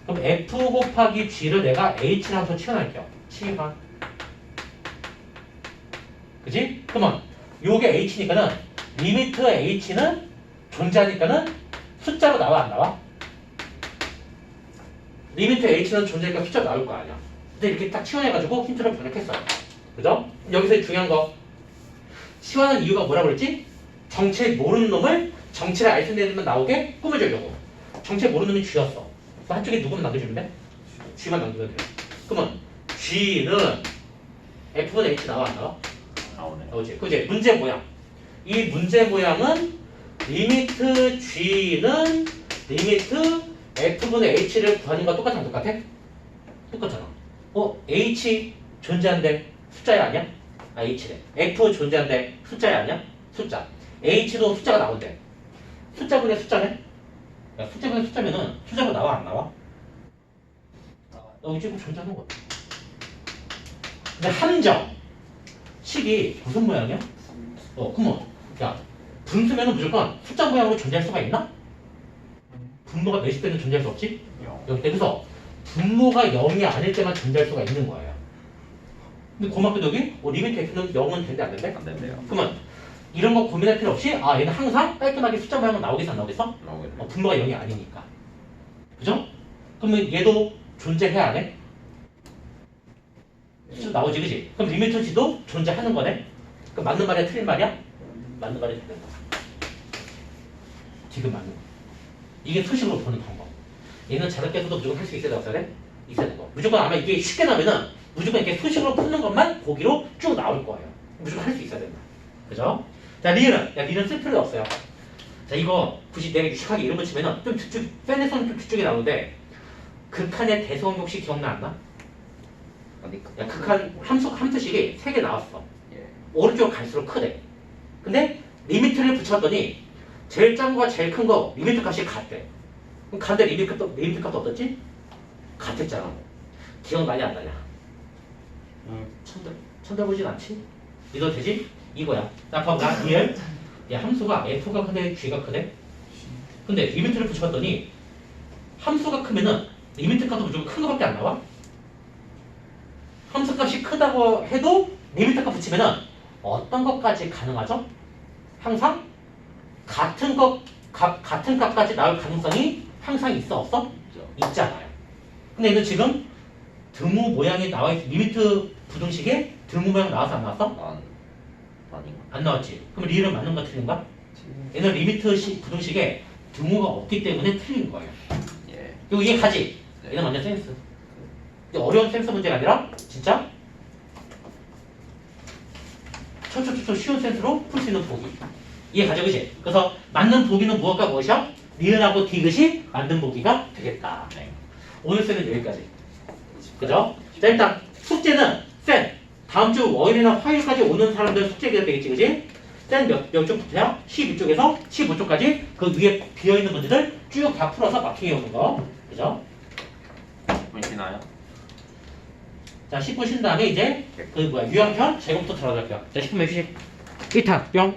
그럼 F 곱하기 G를 내가 H랑 더 치워낼게요. 치환. 그지? 그러면 요게 H니까는 리미트 H는 존재하니까는 숫자로 나와 안 나와? 리미트 H는 존재하니까 숫자로 나올 거 아니야. 근데 이렇게 딱 치환해가지고 힌트를 번역했어요. 그죠? 여기서 중요한 거 치환한 이유가 뭐라 그랬지? 정체 모르는 놈을 정체를 알 수 있는 애들만 나오게 꾸며주려고. 정체 모르는 놈이 G였어. 한쪽에 누구만 남겨주면 돼? G만 남기면 돼. 그러면 G는 F분의 H 나와 안 나와? 나오네. 나오지. 그지? 문제 모양. 이 문제 모양은 리미트 G는 리미트 F분의 H를 구하는 거와 똑같아 안 똑같아? 똑같잖아. H 존재한대 숫자야 아니야? 아 H래. F 존재한대 숫자야 아니야? 숫자. H도 숫자가 나온대. 숫자분의 숫자네? 야, 숫자분의 숫자면은 숫자가 나와 안 나와? 여기 지금 존재하는 거야. 근데 함정 식이 무슨 모양이야? 그러면 야 분수면은 무조건 숫자 모양으로 존재할 수가 있나? 분모가 몇십 배는 존재할 수 없지? 여기서 분모가 0이 아닐 때만 존재할 수가 있는 거예요. 근데 고맙게도 여기 리미트 F는 0은 된대 안 된대? 안 된대요. 그러면 이런 거 고민할 필요 없이 아 얘는 항상 깔끔하게 숫자 모양은 나오겠어 안 나오겠어? 나오겠네. 분모가 0이 아니니까. 그죠? 그러면 얘도 존재해야 안 해? 숫자 나오지 그지? 그럼 리미트 G도 존재하는 거네? 그럼 맞는 말이야 틀린 말이야? 맞는 말이야 틀린 말. 지금 맞는 거. 이게 수식으로 보는 방법. 얘는 자력계 해서도 무조건 할 수 있어야 되고 있어야 되고 무조건 아마 이게 쉽게 나면은 무조건 이렇게 수식으로 푸는 것만 보기로 쭉 나올 거예요. 무조건 할 수 있어야 된다. 그죠? 자, 리을은. 야, 리을은 쓸 필요가 없어요. 자, 이거 굳이 내가 유식하게 이름 붙이면은 좀 뒤쪽, 팬에서는 좀 뒤쪽에 나오는데 극한의 대성욕식 기억나 안 나? 아니 야, 극한 함수식이 3개 나왔어. 예. 오른쪽으로 갈수록 크대. 근데 리미트를 붙였더니 제일 작은 거와 제일 큰 거 리미트 값이 같대. 그럼 간데 리미트 값도 어떻지? 같았잖아. 기억 많이 안 나냐? 쳐다보진 않지? 믿어도 되지? 이거야. 자, 봐봐. 리얼. 야, 함수가 F가 크대, G가 크대? 근데 리미트를 붙여봤더니 함수가 크면은 리미트 값도 무조건 큰 거밖에 안 나와? 함수 값이 크다고 해도 리미트 값 붙이면은 어떤 것까지 가능하죠? 항상 같은 값까지 나올 가능성이 항상 있어 없어? 있잖아요. 근데 이거 지금 드무 모양이 나와 있어. 리미트 부등식에 드무 모양 나와서 안 나왔어? 아닌가? 안 나왔지. 그럼 리을은 맞는가 틀린가? 얘는 리미트 부등식에 드무가 없기 때문에 틀린 거예요. 예. 그리고 이해 가지? 네. 얘는 완전 센스. 이게 어려운 센스 문제가 아니라 진짜 초초초초 쉬운 센스로 풀 수 있는 보기. 이해 가죠, 그지? 그래서 맞는 보기는 무엇과 무엇이야? 리을하고 디귿이 만든 보기가 되겠다. 네. 오늘 쌤은 여기까지. 그죠? 자, 일단 숙제는 쌤 다음 주 월요일이나 화요일까지 오는 사람들 숙제가 되겠지, 그지? 쌤 몇 쪽부터야? 12쪽에서 15쪽까지 그 위에 비어있는 문제들 쭉 다 풀어서 마킹해 오는 거. 그죠? 10분 쉬나요? 자 10분 쉰 다음에 이제 그 뭐야 유형편 제곱부터 들어갈게요. 자 10분 휴식 1탄 뿅.